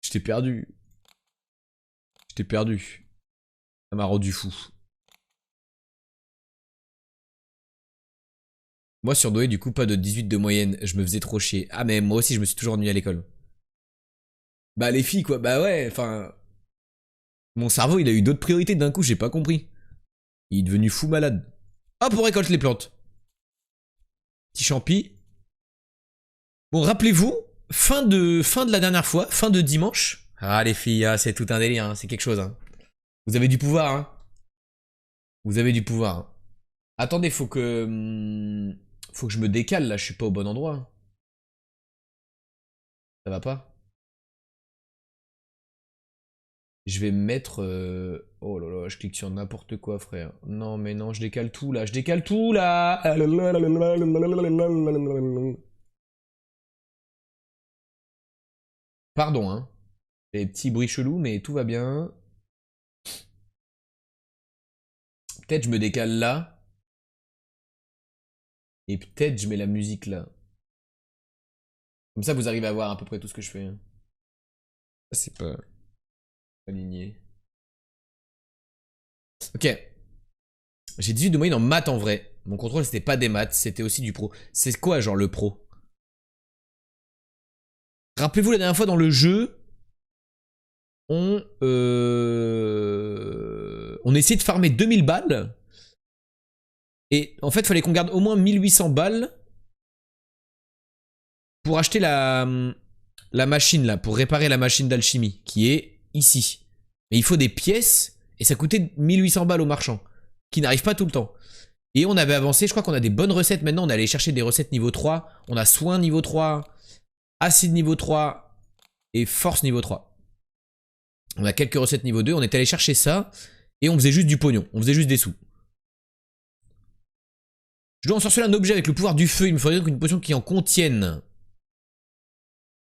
Je t'ai perdu. Je t'ai perdu. Ça m'a rendu fou. Moi sur Noé, du coup, pas de 18 de moyenne. Je me faisais trop chier. Ah, mais moi aussi, je me suis toujours ennuyé à l'école. Bah, les filles, quoi. Bah ouais, enfin... Mon cerveau, il a eu d'autres priorités d'un coup, j'ai pas compris. Il est devenu fou malade. Hop, on récolte les plantes. Petit champi. Bon, rappelez-vous, fin de la dernière fois, fin de dimanche. Ah, les filles, ah, c'est tout un délire, hein, c'est quelque chose. Hein. Vous avez du pouvoir, hein. Vous avez du pouvoir. Hein. Attendez, faut que je me décale, là, je suis pas au bon endroit. Ça va pas? Je vais me mettre... Oh là là, je clique sur n'importe quoi, frère. Non, mais non, je décale tout, là. Je décale tout, là. Pardon, hein. Des petits bruits chelous, mais tout va bien. Peut-être je me décale là. Et peut-être je mets la musique là. Comme ça, vous arrivez à voir à peu près tout ce que je fais. Hein. Ça, c'est pas aligné. Ok. J'ai 18 de moyenne en maths en vrai. Mon contrôle, c'était pas des maths, c'était aussi du pro. C'est quoi, genre, le pro? Rappelez-vous la dernière fois dans le jeu, on essayait de farmer 2000 balles. Et en fait, il fallait qu'on garde au moins 1800 balles pour acheter la machine là, pour réparer la machine d'alchimie, qui est ici. Mais il faut des pièces, et ça coûtait 1800 balles au marchand, qui n'arrive pas tout le temps. Et on avait avancé, je crois qu'on a des bonnes recettes maintenant, on est allé chercher des recettes niveau 3, on a soin niveau 3, acide niveau 3, et force niveau 3. On a quelques recettes niveau 2, on est allé chercher ça, et on faisait juste du pognon, on faisait juste des sous. Je dois ensorceler un objet avec le pouvoir du feu, il me faudrait donc une potion qui en contienne.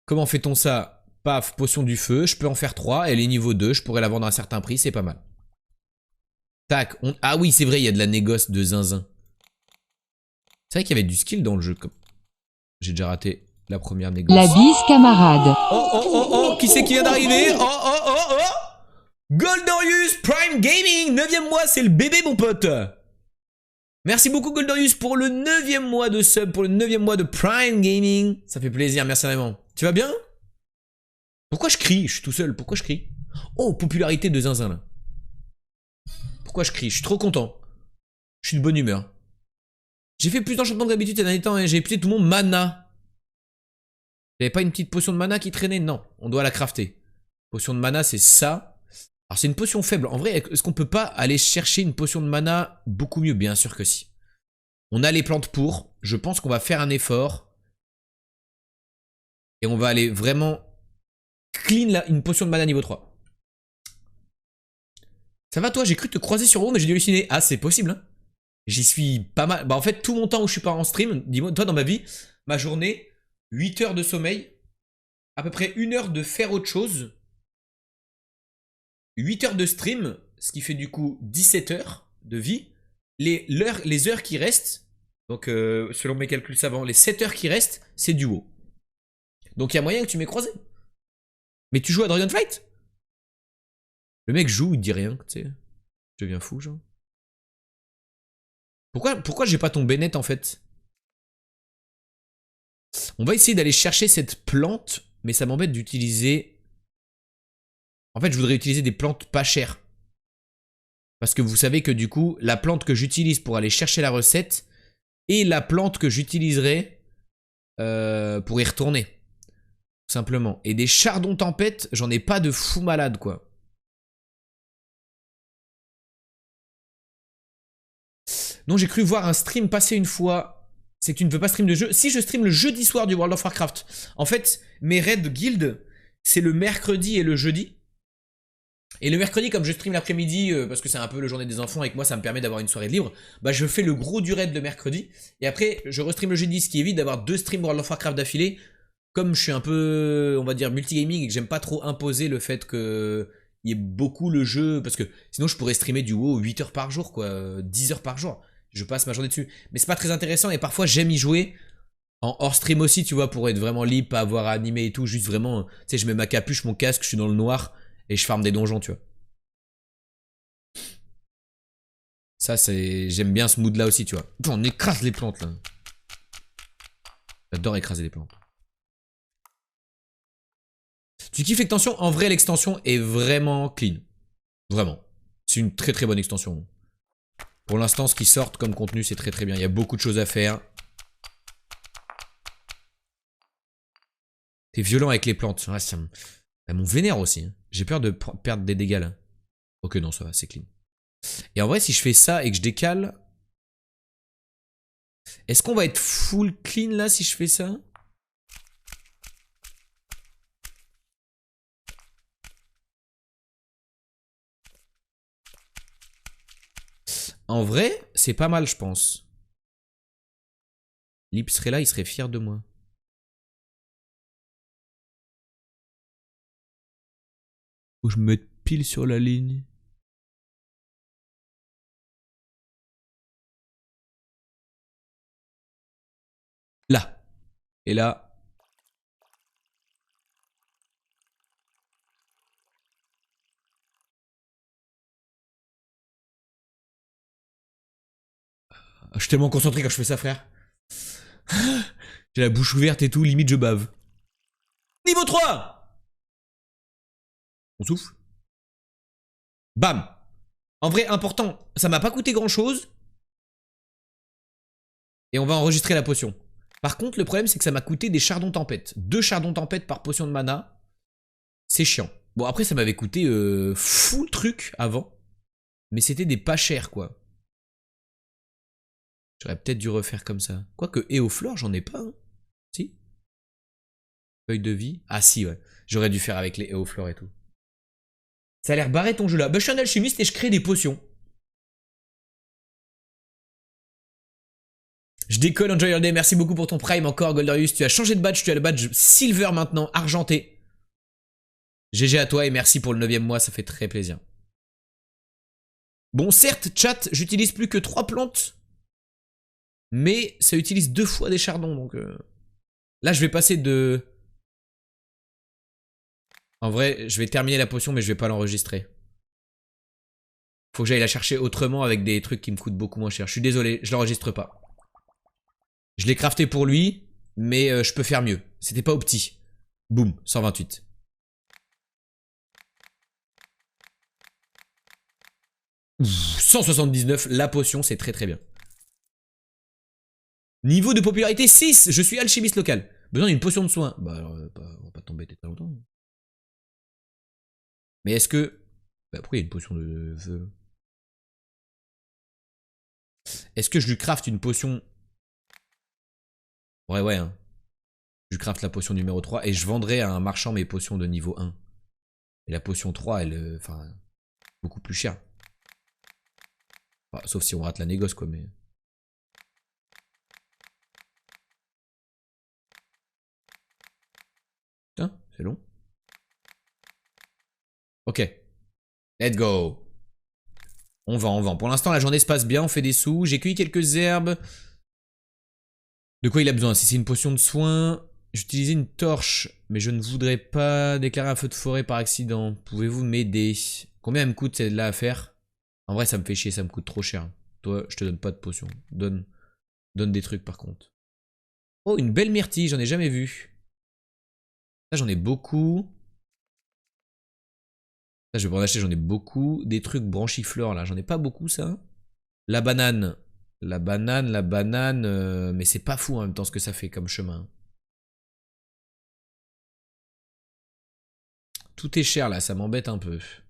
Comment fait-on ça? Paf, potion du feu, je peux en faire 3, elle est niveau 2, je pourrais la vendre à un certain prix, c'est pas mal. Tac, ah oui, c'est vrai, il y a de la négoce de zinzin. C'est vrai qu'il y avait du skill dans le jeu. J'ai déjà raté la première négoce. La bise, camarade. Oh, oh, oh, oh, qui c'est qui vient d'arriver? Oh, oh, oh, oh Goldorius Prime Gaming, 9ème mois, c'est le bébé, mon pote. Merci beaucoup, Goldorius, pour le 9ème mois de sub, pour le 9ème mois de Prime Gaming. Ça fait plaisir, merci vraiment. Tu vas bien? Pourquoi je crie? Je suis tout seul, pourquoi je crie? Oh, popularité de zinzin, là. Pourquoi je crie? Je suis trop content. Je suis de bonne humeur. J'ai fait plus d'enchantements que d'habitude ces derniers temps, et j'ai épuisé tout mon mana. J'avais pas une petite potion de mana qui traînait? Non, on doit la crafter. Potion de mana, c'est ça. Alors c'est une potion faible. En vrai, est-ce qu'on peut pas aller chercher une potion de mana beaucoup mieux? Bien sûr que si. On a les plantes pour. Je pense qu'on va faire un effort. Et on va aller vraiment clean une potion de mana niveau 3. Ça va toi? J'ai cru te croiser sur WoW mais j'ai dû halluciner. Ah, c'est possible hein. J'y suis pas mal. Bah en fait, tout mon temps où je suis pas en stream, dis-moi, toi dans ma vie, ma journée, 8 heures de sommeil, à peu près 1 heure de faire autre chose, 8 heures de stream, ce qui fait du coup 17 heures de vie. Les heures qui restent, donc selon mes calculs savants, les 7 heures qui restent, c'est du WoW. Donc il y a moyen que tu m'aies croisé. Mais tu joues à Dragonfight? Le mec joue, il dit rien, tu sais. Je deviens fou, genre. Pourquoi j'ai pas ton Bennett en fait? On va essayer d'aller chercher cette plante, mais ça m'embête d'utiliser... En fait, je voudrais utiliser des plantes pas chères. Parce que vous savez que du coup, la plante que j'utilise pour aller chercher la recette est la plante que j'utiliserai pour y retourner. Tout simplement. Et des chardons tempête, j'en ai pas de fou malade, quoi. Non, j'ai cru voir un stream passer une fois. C'est que tu ne veux pas stream de jeu. Si je stream le jeudi soir du World of Warcraft. En fait, mes raids guild, c'est le mercredi et le jeudi. Et le mercredi, comme je stream l'après-midi, parce que c'est un peu le journée des enfants et que moi ça me permet d'avoir une soirée de libre, bah je fais le gros du raid le mercredi. Et après, je restream le jeudi, ce qui évite d'avoir 2 streams World of Warcraft d'affilée. Comme je suis un peu, on va dire, multigaming et que j'aime pas trop imposer le fait que il y ait beaucoup le jeu, parce que sinon je pourrais streamer du WoW 8 heures par jour, quoi, 10 heures par jour. Je passe ma journée dessus. Mais c'est pas très intéressant et parfois j'aime y jouer En hors stream aussi, tu vois, pour être vraiment libre, pas avoir à animer et tout. Juste vraiment, tu sais, je mets ma capuche, mon casque, je suis dans le noir et je farme des donjons, tu vois. Ça, c'est... J'aime bien ce mood là aussi, tu vois. Putain, on écrase les plantes là. J'adore écraser les plantes. Tu kiffes l'extension? En vrai, l'extension est vraiment clean. Vraiment. C'est une très très bonne extension. Pour l'instant, ce qui sort comme contenu, c'est très très bien. Il y a beaucoup de choses à faire. T'es violent avec les plantes. Ouais, elles m'ont vénère aussi. Hein. J'ai peur de perdre des dégâts là. Ok, non, ça va, c'est clean. Et en vrai, si je fais ça et que je décale... Est-ce qu'on va être full clean là si je fais ça? En vrai, c'est pas mal, je pense. Lip serait là, il serait fier de moi. Faut que je me mette pile sur la ligne. Là. Et là. Je suis tellement concentré quand je fais ça, frère. J'ai la bouche ouverte et tout, limite je bave. Niveau 3. On souffle. Bam. En vrai, important, ça m'a pas coûté grand chose. Et on va enregistrer la potion. Par contre, le problème, c'est que ça m'a coûté des chardons tempête. 2 chardons tempête par potion de mana. C'est chiant. Bon, après, ça m'avait coûté full truc avant. Mais c'était des pas chers, quoi. J'aurais peut-être dû refaire comme ça. Quoique, Éoflore, j'en ai pas. Hein. Si. Feuille de vie. Ah si, ouais. J'aurais dû faire avec les Éoflore et tout. Ça a l'air barré ton jeu là. Bah, je suis un alchimiste et je crée des potions. Je décolle, enjoy your day. Merci beaucoup pour ton prime encore, Goldarius. Tu as changé de badge. Tu as le badge silver maintenant, argenté. GG à toi et merci pour le 9e mois. Ça fait très plaisir. Bon, certes, chat, j'utilise plus que 3 plantes. Mais ça utilise 2 fois des chardons. Donc là, je vais passer de... En vrai, je vais terminer la potion, mais je vais pas l'enregistrer. Faut que j'aille la chercher autrement avec des trucs qui me coûtent beaucoup moins cher. Je suis désolé, je l'enregistre pas. Je l'ai crafté pour lui, mais je peux faire mieux. C'était pas au petit. Boum, 128. Ouf, 179, la potion, c'est très très bien. Niveau de popularité 6, je suis alchimiste local. Besoin d'une potion de soin. Bah alors, on va pas t'embêter très longtemps. Mais est-ce que... Bah pourquoi il y a une potion de feu? Est-ce que je lui craft une potion... Ouais, hein. Je lui craft la potion numéro 3 et je vendrai à un marchand mes potions de niveau 1. Et la potion 3, elle... Enfin... Beaucoup plus chère. Enfin, sauf si on rate la négoce, quoi, mais... Putain, c'est long. Ok. Let's go. On vend. Pour l'instant, la journée se passe bien, on fait des sous. J'ai cueilli quelques herbes. De quoi il a besoin? Si c'est une potion de soin, j'utilisais une torche, mais je ne voudrais pas déclarer un feu de forêt par accident. Pouvez-vous m'aider? Combien elle me coûte celle-là à faire? En vrai, ça me fait chier, ça me coûte trop cher. Toi, je te donne pas de potion. Donne des trucs par contre. Oh, une belle myrtille, j'en ai jamais vu. Là, j'en ai beaucoup. Là, je vais pas en acheter, j'en ai beaucoup. Des trucs branchifleurs, là, j'en ai pas beaucoup, ça. La banane. La banane, mais c'est pas fou en même temps ce que ça fait comme chemin. Tout est cher là, ça m'embête un peu. Je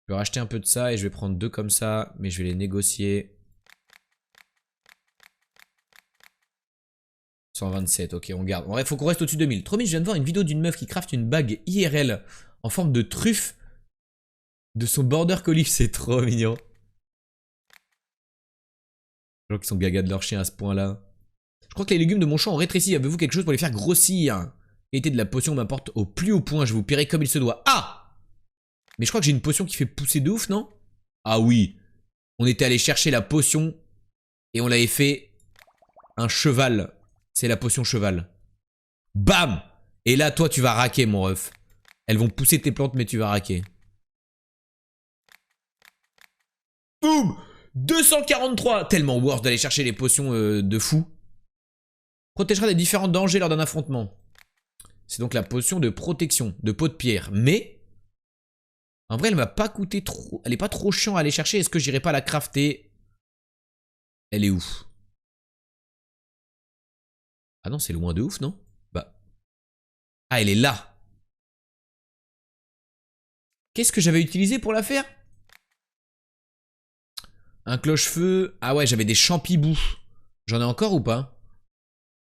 vais racheter un peu de ça et je vais prendre 2 comme ça, mais je vais les négocier. 127, ok, on garde. En vrai, faut qu'on reste au-dessus de 1000. 3000, je viens de voir une vidéo d'une meuf qui crafte une bague IRL en forme de truffe de son border collie, c'est trop mignon. Les gens qui sont gaga de leur chien à ce point-là. Je crois que les légumes de mon champ ont rétréci. Avez-vous quelque chose pour les faire grossir? La qualité de la potion m'importe au plus haut point. Je vous paierai comme il se doit. Ah! Mais je crois que j'ai une potion qui fait pousser de ouf, non? Ah oui. On était allé chercher la potion et on l'avait fait un cheval. C'est la potion cheval. Bam! Et là, toi, tu vas raquer, mon ref. Elles vont pousser tes plantes, mais tu vas raquer. Boum! 243! Tellement worth d'aller chercher les potions de fou. Protégera des différents dangers lors d'un affrontement. C'est donc la potion de protection, de peau de pierre. Mais, en vrai, elle m'a pas coûté trop... Elle est pas trop chiant à aller chercher. Est-ce que j'irai pas la crafter? Elle est où? Ah non, c'est loin de ouf, non? Bah. Ah, elle est là. Qu'est-ce que j'avais utilisé pour la faire? Un cloche-feu. Ah ouais, j'avais des champibous. J'en ai encore ou pas?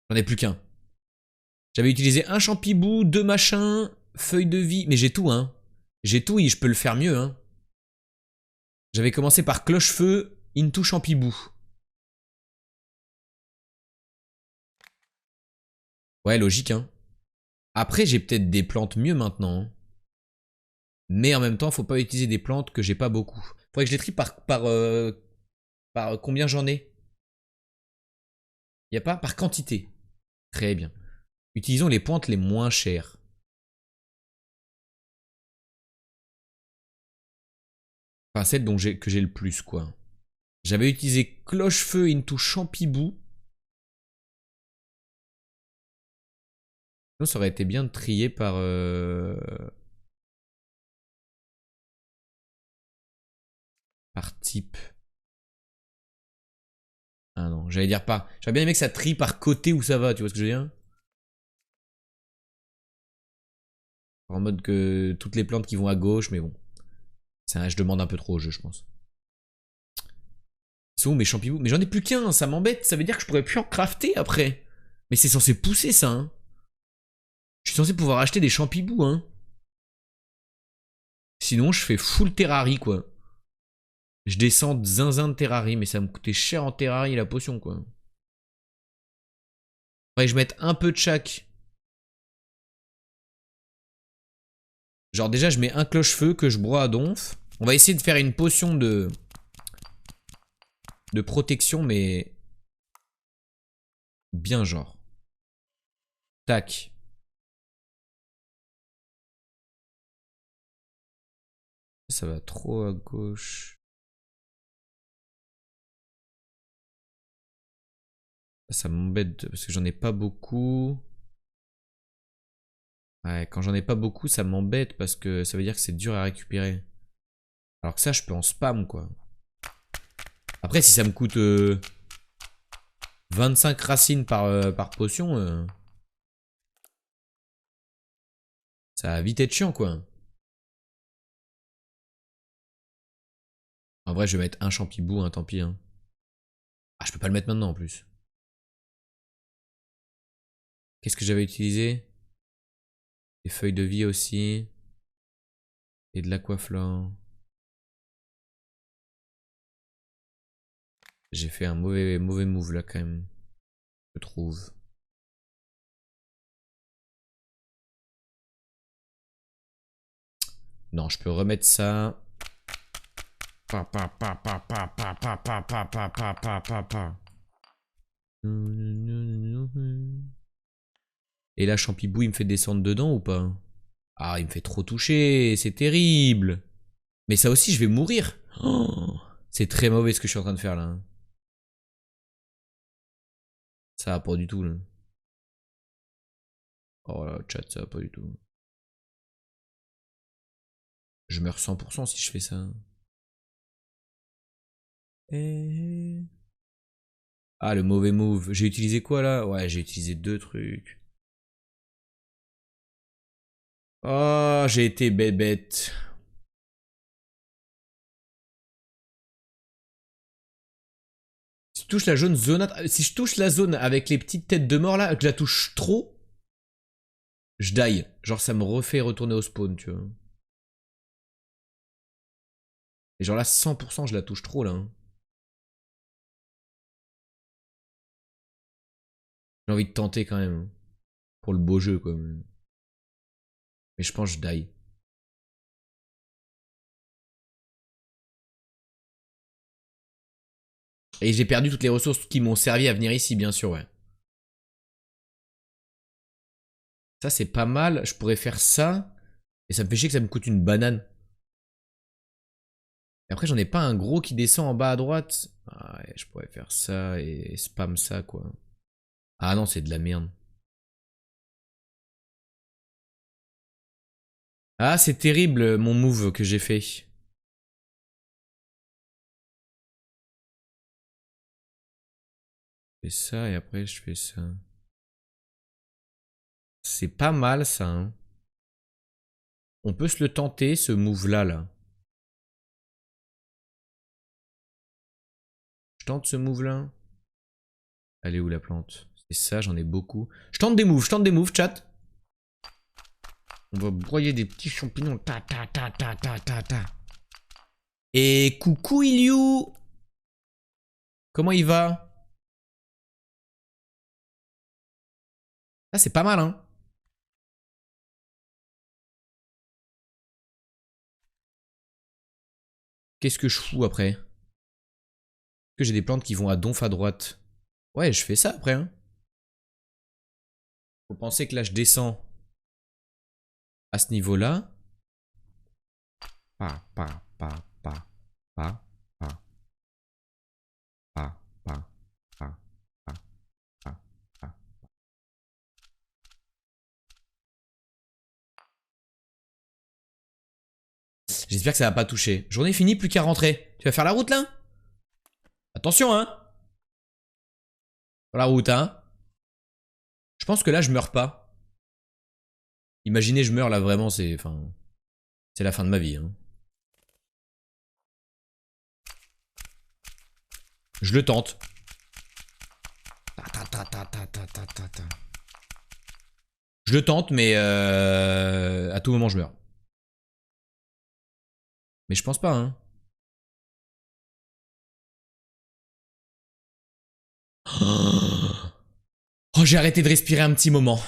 J'en ai plus qu'un. J'avais utilisé un champibou, 2 machins, feuilles de vie. Mais j'ai tout, hein. J'ai tout et je peux le faire mieux, hein. J'avais commencé par cloche-feu, into champibou. Ouais, logique, hein. Après, j'ai peut-être des plantes mieux maintenant. Hein. Mais en même temps, faut pas utiliser des plantes que j'ai pas beaucoup. Faudrait que je les trie par combien j'en ai. Y a pas? Par quantité. Très bien. Utilisons les plantes les moins chères. Enfin, celles que j'ai le plus, quoi. J'avais utilisé cloche-feu into champibou. Sinon, ça aurait été bien de trier par type. Ah non, j'allais dire pas. J'aurais bien aimé que ça trie par côté où ça va, tu vois ce que je veux dire? En mode que toutes les plantes qui vont à gauche, mais bon. Je demande un peu trop au jeu, je pense. Ils sont où mes champignons? Mais j'en ai plus qu'un, ça m'embête. Ça veut dire que je pourrais plus en crafter après. Mais c'est censé pousser ça, hein. Je suis censé pouvoir acheter des champignons, hein. Sinon, je fais full terrarie, quoi. Je descends zinzin de terrarie, mais ça me coûtait cher en terrarie la potion, quoi. Faudrait que je mette un peu de chaque. Genre déjà, je mets un cloche-feu que je broie à donf. On va essayer de faire une potion de protection, mais bien genre. Tac. Ça va trop à gauche. Ça m'embête parce que j'en ai pas beaucoup. Ouais, quand j'en ai pas beaucoup, ça m'embête parce que ça veut dire que c'est dur à récupérer. Alors que ça, je peux en spam, quoi. Après, si ça me coûte 25 racines par potion, ça va vite être chiant, quoi. En vrai, je vais mettre un champibou, hein, tant pis. Hein. Ah, je peux pas le mettre maintenant, en plus. Qu'est-ce que j'avais utilisé? Des feuilles de vie aussi. Et de l'aquaflore. J'ai fait un mauvais move, là, quand même. Je trouve. Non, je peux remettre ça. Et là, Champibou, il me fait descendre dedans ou pas? Ah, il me fait trop toucher, c'est terrible. Mais ça aussi, je vais mourir. Oh, c'est très mauvais ce que je suis en train de faire là. Ça va pas du tout là. Oh là, chat, ça va pas du tout. Je meurs 100% si je fais ça. Ah, le mauvais move. J'ai utilisé quoi là? Ouais, j'ai utilisé 2 trucs. Oh, j'ai été bête. Si je touche la zone si je touche la zone avec les petites têtes de mort là, que je la touche trop, je die. Genre ça me refait retourner au spawn, tu vois. Et genre là, 100% je la touche trop là. Hein. J'ai envie de tenter quand même. Hein. Pour le beau jeu quoi. Mais je pense que je die. Et j'ai perdu toutes les ressources qui m'ont servi à venir ici, bien sûr, ouais. Ça, c'est pas mal. Je pourrais faire ça. Et ça me fait chier que ça me coûte une banane. Et après, j'en ai pas un gros qui descend en bas à droite. Ah ouais, je pourrais faire ça et spam ça, quoi. Ah non, c'est de la merde. Ah, c'est terrible, mon move que j'ai fait. Je fais ça et après, je fais ça. C'est pas mal, ça, hein. On peut se le tenter, ce move-là, là. Je tente ce move-là. Elle est où, la plante? C'est ça, j'en ai beaucoup. Je tente des moves, chat. On va broyer des petits champignons. Ta ta ta ta ta ta ta. Et coucou Iliou. Comment il va? Ah, c'est pas mal, hein. Qu'est-ce que je fous après? Est-ce que j'ai des plantes qui vont à donf à droite? Ouais, je fais ça après, hein. Faut penser que là, je descends à ce niveau-là. Pa, pa, pa, pa, pa, pa, pa, pa, pa, pa, pa, pa. J'espère que ça va pas toucher. Journée finie, plus qu'à rentrer. Tu vas faire la route, là? Attention, hein. Sur la route, hein. Je pense que là, je meurs pas. Imaginez, je meurs là, vraiment, c'est... Enfin... C'est la fin de ma vie, hein. Je le tente. Je le tente, mais à tout moment je meurs. Mais je pense pas, hein. Oh, j'ai arrêté de respirer un petit moment.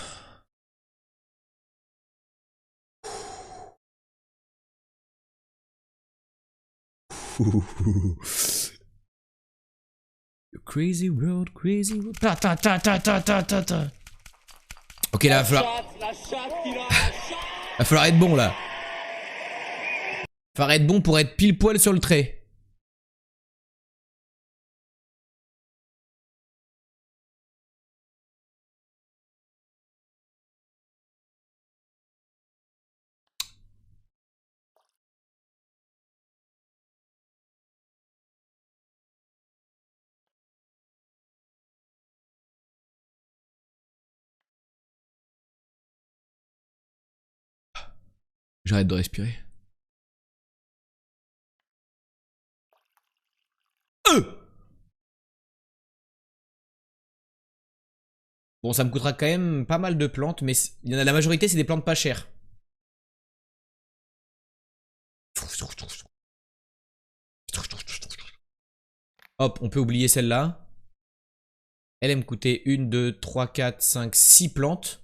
Crazy world, crazy world. Ta ta ta ta ta ta ta ta. Ok, là, va falloir être bon, là. Va falloir être bon pour être pile poil sur le trait. J'arrête de respirer. Bon, ça me coûtera quand même pas mal de plantes, mais il y en a, la majorité, c'est des plantes pas chères. Hop, on peut oublier celle-là. Elle me coûtait 1, 2, 3, 4, 5, 6 plantes.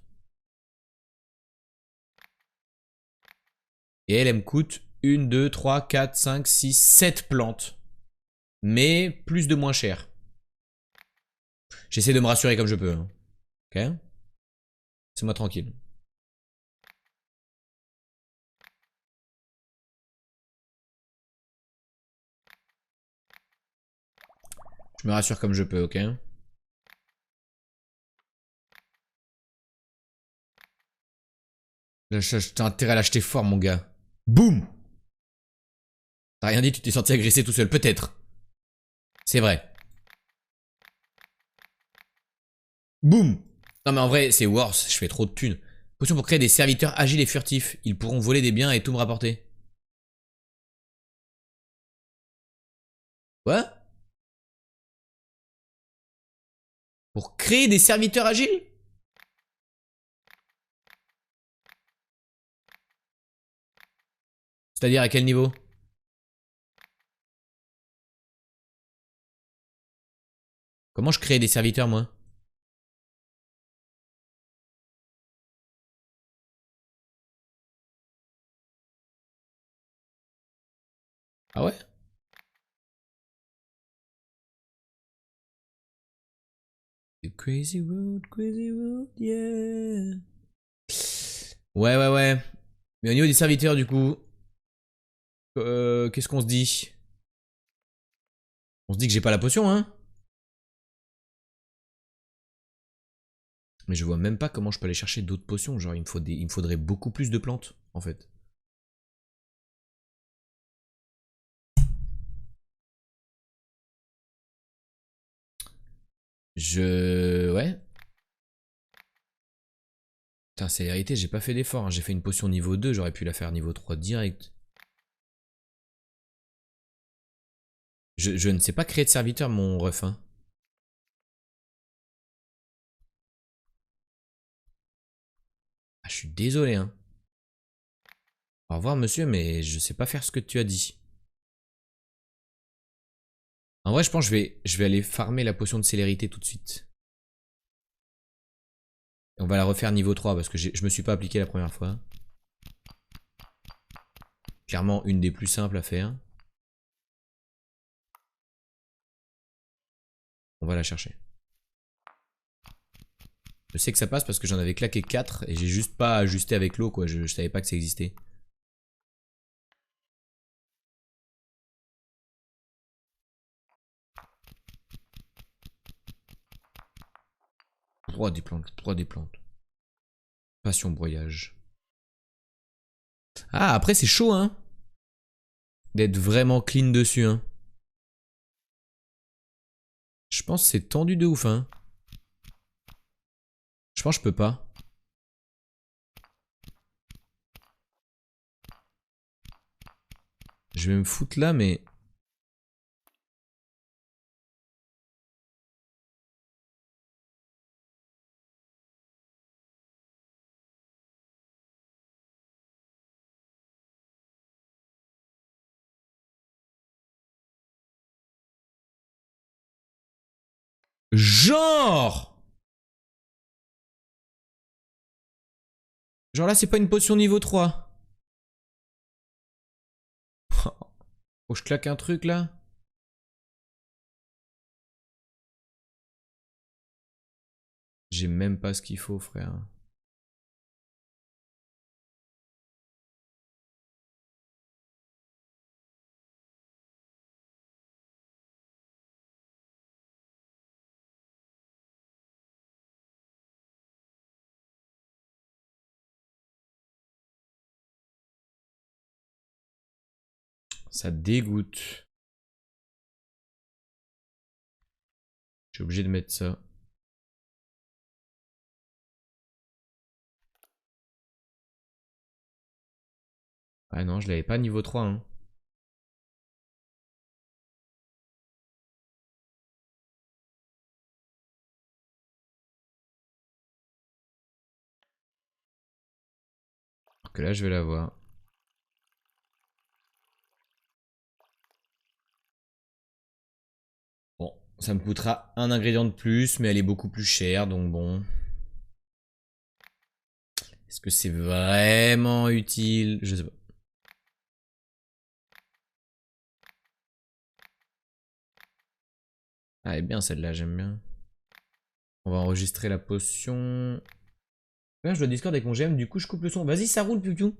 Et elle me coûte 1, 2, 3, 4, 5, 6, 7 plantes. Mais plus de moins cher. J'essaie de me rassurer comme je peux, hein. Ok? C'est moi tranquille. Je me rassure comme je peux, ok? T'as intérêt à l'acheter fort, mon gars. Boum! T'as rien dit, tu t'es senti agressé tout seul, peut-être. C'est vrai. Boum! Non mais en vrai, c'est worse, je fais trop de thunes. Potion pour créer des serviteurs agiles et furtifs. Ils pourront voler des biens et tout me rapporter. Quoi? Pour créer des serviteurs agiles? C'est-à-dire à quel niveau? Comment je crée des serviteurs, moi? Ah ouais? crazy road, yeah. Ouais. Mais au niveau des serviteurs, du coup, qu'est-ce qu'on se dit? On se dit que j'ai pas la potion, hein? Mais je vois même pas comment je peux aller chercher d'autres potions. Genre, il me faudrait beaucoup plus de plantes, en fait. Ouais. Putain, c'est vérité, j'ai pas fait d'effort. Hein. J'ai fait une potion niveau 2, j'aurais pu la faire niveau 3 direct. Je ne sais pas créer de serviteur, mon ref. Hein. Ah, je suis désolé. Hein. Au revoir, monsieur, mais je sais pas faire ce que tu as dit. En vrai, je pense que je vais aller farmer la potion de célérité tout de suite. Et on va la refaire niveau 3 parce que je me suis pas appliqué la première fois. Clairement, une des plus simples à faire. On va la chercher. Je sais que ça passe parce que j'en avais claqué 4 et j'ai juste pas ajusté avec l'eau, quoi. Je savais pas que ça existait. Droit des plantes. Passion broyage. Ah, après, c'est chaud, hein. D'être vraiment clean dessus, hein. Je pense que c'est tendu de ouf, hein. Je pense que je peux pas. Je vais me foutre là, mais... Genre Genre là, c'est pas une potion niveau 3. Faut que je claque un truc, là. J'ai même pas ce qu'il faut, frère. Ça dégoûte. Je suis obligé de mettre ça. Ah non, je l'avais pas niveau 3, hein. Alors que là, je vais l'avoir. Bon, ça me coûtera un ingrédient de plus, mais elle est beaucoup plus chère, donc bon. Est-ce que c'est vraiment utile? Je sais pas. Ah, elle est bien celle-là, j'aime bien. On va enregistrer la potion. Là, je dois Discord avec mon GM, du coup, je coupe le son. Vas-y, ça roule, Pupiou.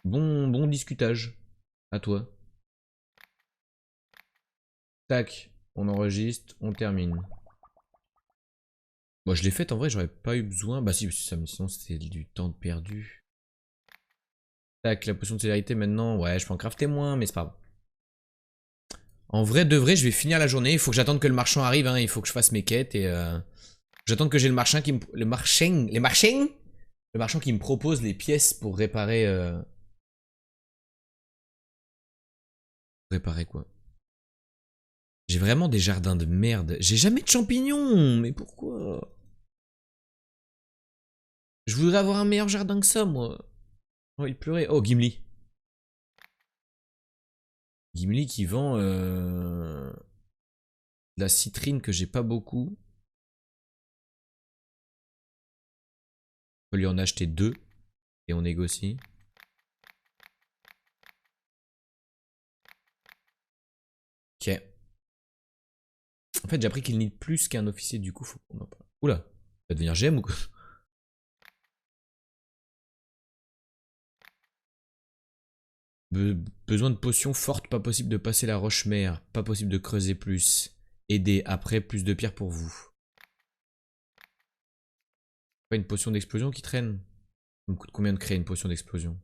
Bon discutage. À toi. Tac, on enregistre, on termine. Bon, je l'ai faite en vrai, j'aurais pas eu besoin. Bah si, ça, mais sinon c'était du temps perdu. Tac, la potion de célérité maintenant. Ouais, je peux en crafter moins, mais c'est pas grave. En vrai, de vrai, je vais finir la journée. Il faut que j'attende que le marchand arrive. Hein. Il faut que je fasse mes quêtes et j'attends que j'ai le marchand qui me, le marchand qui me propose les pièces pour réparer. Réparer quoi? J'ai vraiment des jardins de merde. J'ai jamais de champignons. Mais pourquoi? Je voudrais avoir un meilleur jardin que ça, moi. Oh, il pleurait. Oh, Gimli. Gimli qui vend de la citrine que j'ai pas beaucoup. On peut lui en acheter 2 et on négocie. Ok. En fait, j'ai appris qu'il need plus qu'un officier, du coup, faut qu'on en parle. Oula, ça va devenir GM ou quoi? Besoin de potions fortes, pas possible de passer la roche-mère, pas possible de creuser plus. Aider, après, plus de pierres pour vous. Pas une potion d'explosion qui traîne? Ça me coûte combien de créer une potion d'explosion?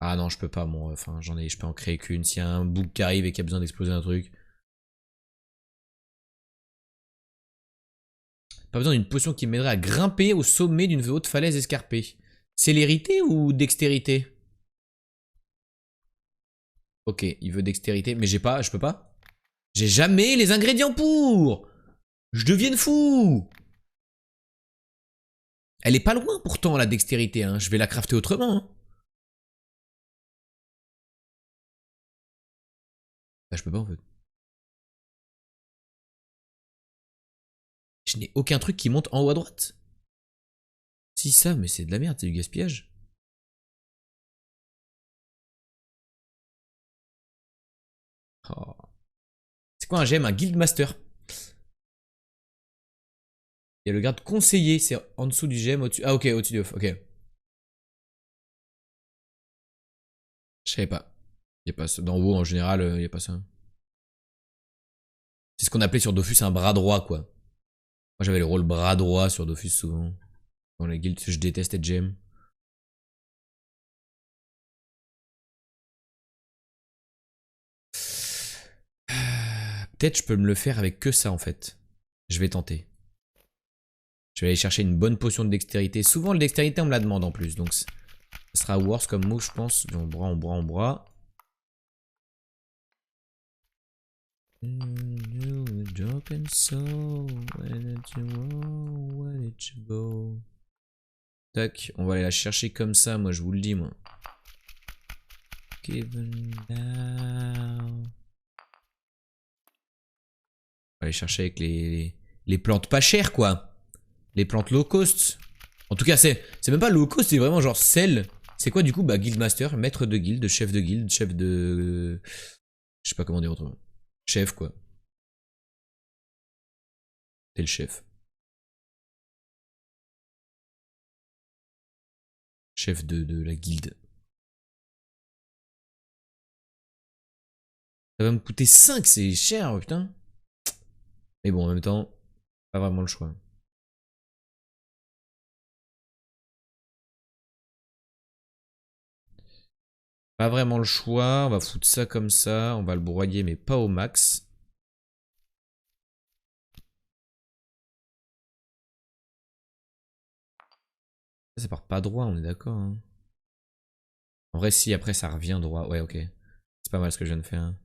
Ah non, je peux pas, moi. Enfin, je peux en créer qu'une. S'il y a un bouc qui arrive et qui a besoin d'exploser un truc. Pas besoin d'une potion qui m'aiderait à grimper au sommet d'une haute falaise escarpée. Célérité ou dextérité? Ok, il veut dextérité, mais je peux pas. J'ai jamais les ingrédients pour. Je deviens fou. Elle est pas loin pourtant la dextérité, hein. Je vais la crafter autrement. Hein. Bah je peux pas en fait. Je n'ai aucun truc qui monte en haut à droite. Si ça, mais c'est de la merde, c'est du gaspillage. Oh. C'est quoi un gemme? Un guildmaster. Il y a le garde conseiller, c'est en dessous du gemme, au-dessus. Ah ok, au-dessus du off, ok. Je savais pas. Y a pas ça. Dans WoW en général, y a pas ça. C'est ce qu'on appelait sur Dofus un bras droit, quoi. Moi j'avais le rôle bras droit sur Dofus souvent. Dans les guilds, je détestais gemme. Peut-être je peux me le faire avec que ça en fait. Je vais tenter. Je vais aller chercher une bonne potion de dextérité. Souvent le dextérité on me la demande en plus. Donc ça sera worse comme move je pense. En bras, en bras, en bras. Tac, on va aller la chercher comme ça, moi je vous le dis moi. On va aller chercher avec les plantes pas chères quoi. Les plantes low cost. En tout cas c'est même pas low cost, c'est vraiment genre celle. C'est quoi du coup? Bah guildmaster, maître de guild, chef de... Je sais pas comment dire autrement. Chef quoi. T'es le chef. Chef de la guilde. Ça va me coûter 5, c'est cher putain. Mais bon en même temps, pas vraiment le choix. Pas vraiment le choix, on va foutre ça comme ça, on va le broyer mais pas au max. Ça part pas droit, on est d'accord. Hein. En vrai si après ça revient droit, ouais ok. C'est pas mal ce que je viens de faire. Hein.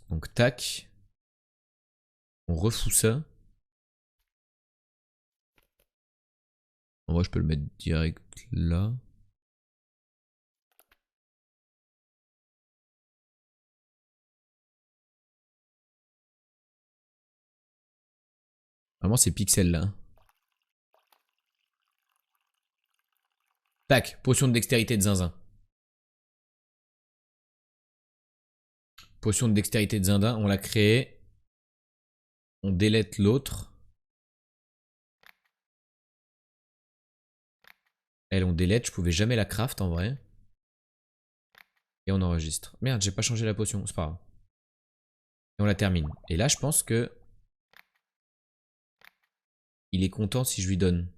Donc tac. On refout ça. En vrai je peux le mettre direct là. Vraiment ces pixels là. Tac, potion de dextérité de zinzin. Potion de dextérité de zinzin, on l'a créée. On délète l'autre. Elle on délète, je pouvais jamais la craft en vrai. Et on enregistre. Merde, j'ai pas changé la potion, c'est pas grave. Et on la termine. Et là je pense que... Il est content si je lui donne.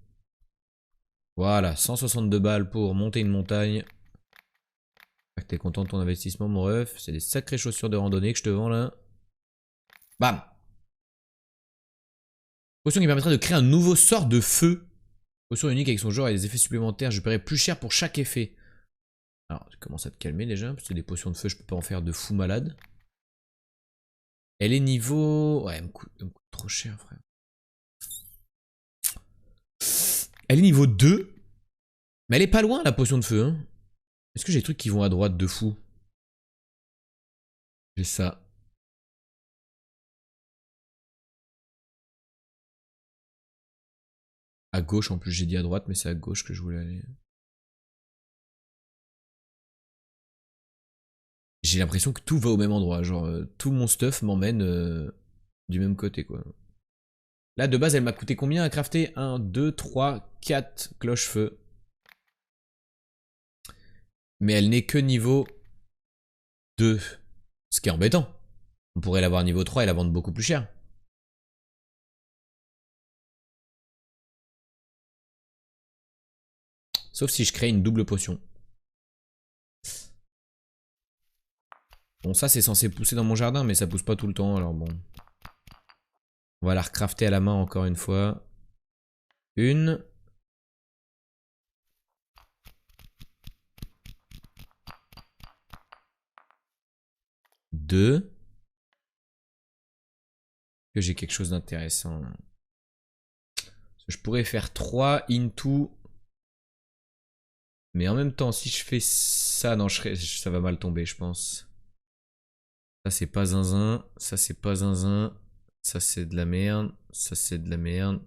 Voilà, 162 balles pour monter une montagne. T'es content de ton investissement mon ref. C'est des sacrées chaussures de randonnée que je te vends là. Bam. Potion qui permettra de créer un nouveau sort de feu. Potion unique avec son genre et des effets supplémentaires. Je paierai plus cher pour chaque effet. Alors, tu commences à te calmer déjà. Parce que des potions de feu, je peux pas en faire de fou malade. Elle est niveau... Ouais, elle me coûte trop cher, frère. Elle est niveau 2. Mais elle est pas loin, la potion de feu. Hein. Est-ce que j'ai des trucs qui vont à droite de fou? J'ai ça. À gauche, en plus, j'ai dit à droite, mais c'est à gauche que je voulais aller. J'ai l'impression que tout va au même endroit. Genre, tout mon stuff m'emmène du même côté, quoi. Là, de base, elle m'a coûté combien à crafter? 1, 2, 3, 4 cloches-feu. Mais elle n'est que niveau 2. Ce qui est embêtant. On pourrait l'avoir niveau 3 et la vendre beaucoup plus cher. Sauf si je crée une double potion. Bon, ça, c'est censé pousser dans mon jardin, mais ça pousse pas tout le temps, alors bon. On va la recrafter à la main encore une fois. Une. Deux. Que j'ai quelque chose d'intéressant. Je pourrais faire 3 into. Mais en même temps, si je fais ça, non, ça va mal tomber, je pense. Ça, c'est pas zinzin. Ça, c'est pas zinzin. Ça, c'est de la merde. Ça, c'est de la merde.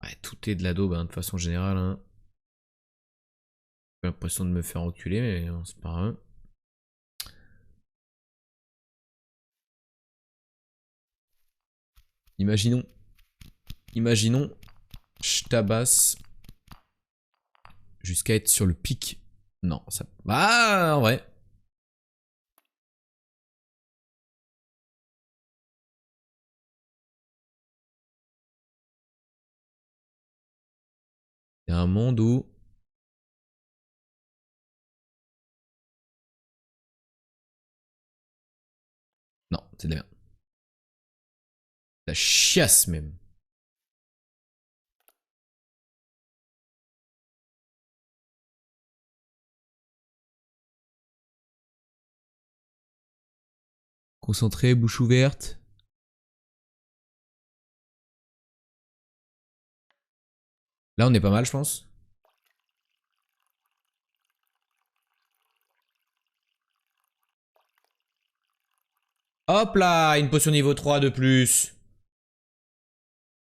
Ouais, tout est de la daube, hein, de façon générale. Hein. J'ai l'impression de me faire enculer, mais c'est pas grave. Imaginons. Imaginons. Je tabasse. Jusqu'à être sur le pic. Non, ça... Ah, en vrai. Il y a un monde où... Non, c'est de la merde. La chiasse, même. Concentré, bouche ouverte. Là, on est pas mal, je pense. Hop là, une potion niveau 3 de plus.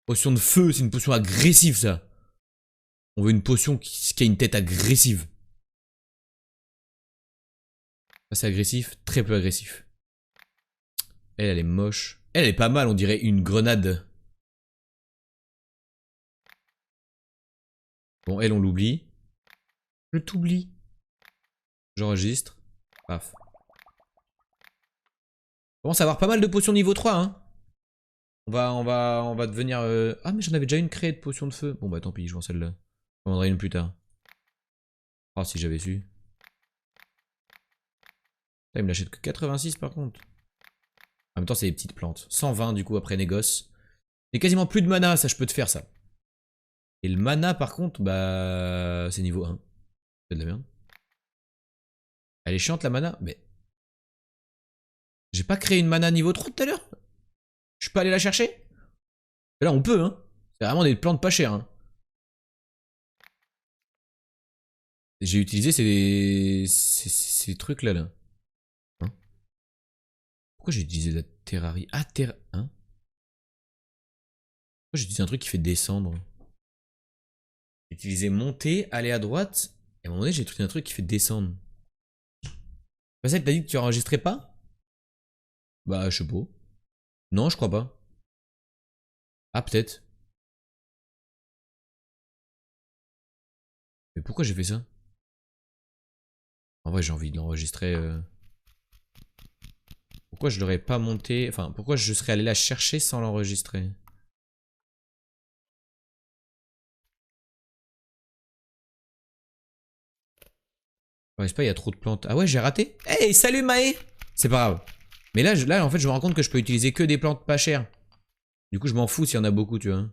Potion de feu, c'est une potion agressive, ça. On veut une potion qui a une tête agressive. Ça, c'est agressif, très peu agressif. Elle est moche. Elle est pas mal, on dirait une grenade. Bon, elle, on l'oublie. Je t'oublie. J'enregistre. Paf. On commence à avoir pas mal de potions niveau 3, hein. On va devenir... Ah, mais j'en avais déjà une créée de potion de feu. Bon, bah tant pis, je vends celle-là. J'en vendrai une plus tard. Oh, si j'avais su. Là, il me l'achète que 86 par contre. En même temps, c'est des petites plantes. 120 du coup après négoce. J'ai quasiment plus de mana, ça je peux te faire ça. Et le mana par contre, bah... c'est niveau 1. C'est de la merde. Elle est chiante la mana, mais... J'ai pas créé une mana niveau 3 tout à l'heure. Je suis pas allé la chercher. Et là on peut, hein. C'est vraiment des plantes pas chères, hein. J'ai utilisé ces trucs là. Hein, pourquoi j'ai utilisé la terrarie? Ah, hein, pourquoi j'ai utilisé un truc qui fait descendre? J'ai utilisé monter, aller à droite. Et à un moment donné, j'ai utilisé un truc qui fait descendre. Pas ça que t'as dit que tu enregistrais pas? Bah, je sais pas. Non, je crois pas. Ah, peut-être. Mais pourquoi j'ai fait ça? En vrai, j'ai envie de l'enregistrer. Pourquoi je l'aurais pas monté? Enfin, pourquoi je serais allé la chercher sans l'enregistrer? Ouais, je sais pas, il y a trop de plantes. Ah ouais, j'ai raté? Hey, salut Maë! C'est pas grave. Mais là, en fait, je me rends compte que je peux utiliser que des plantes pas chères. Du coup, je m'en fous s'il y en a beaucoup, tu vois.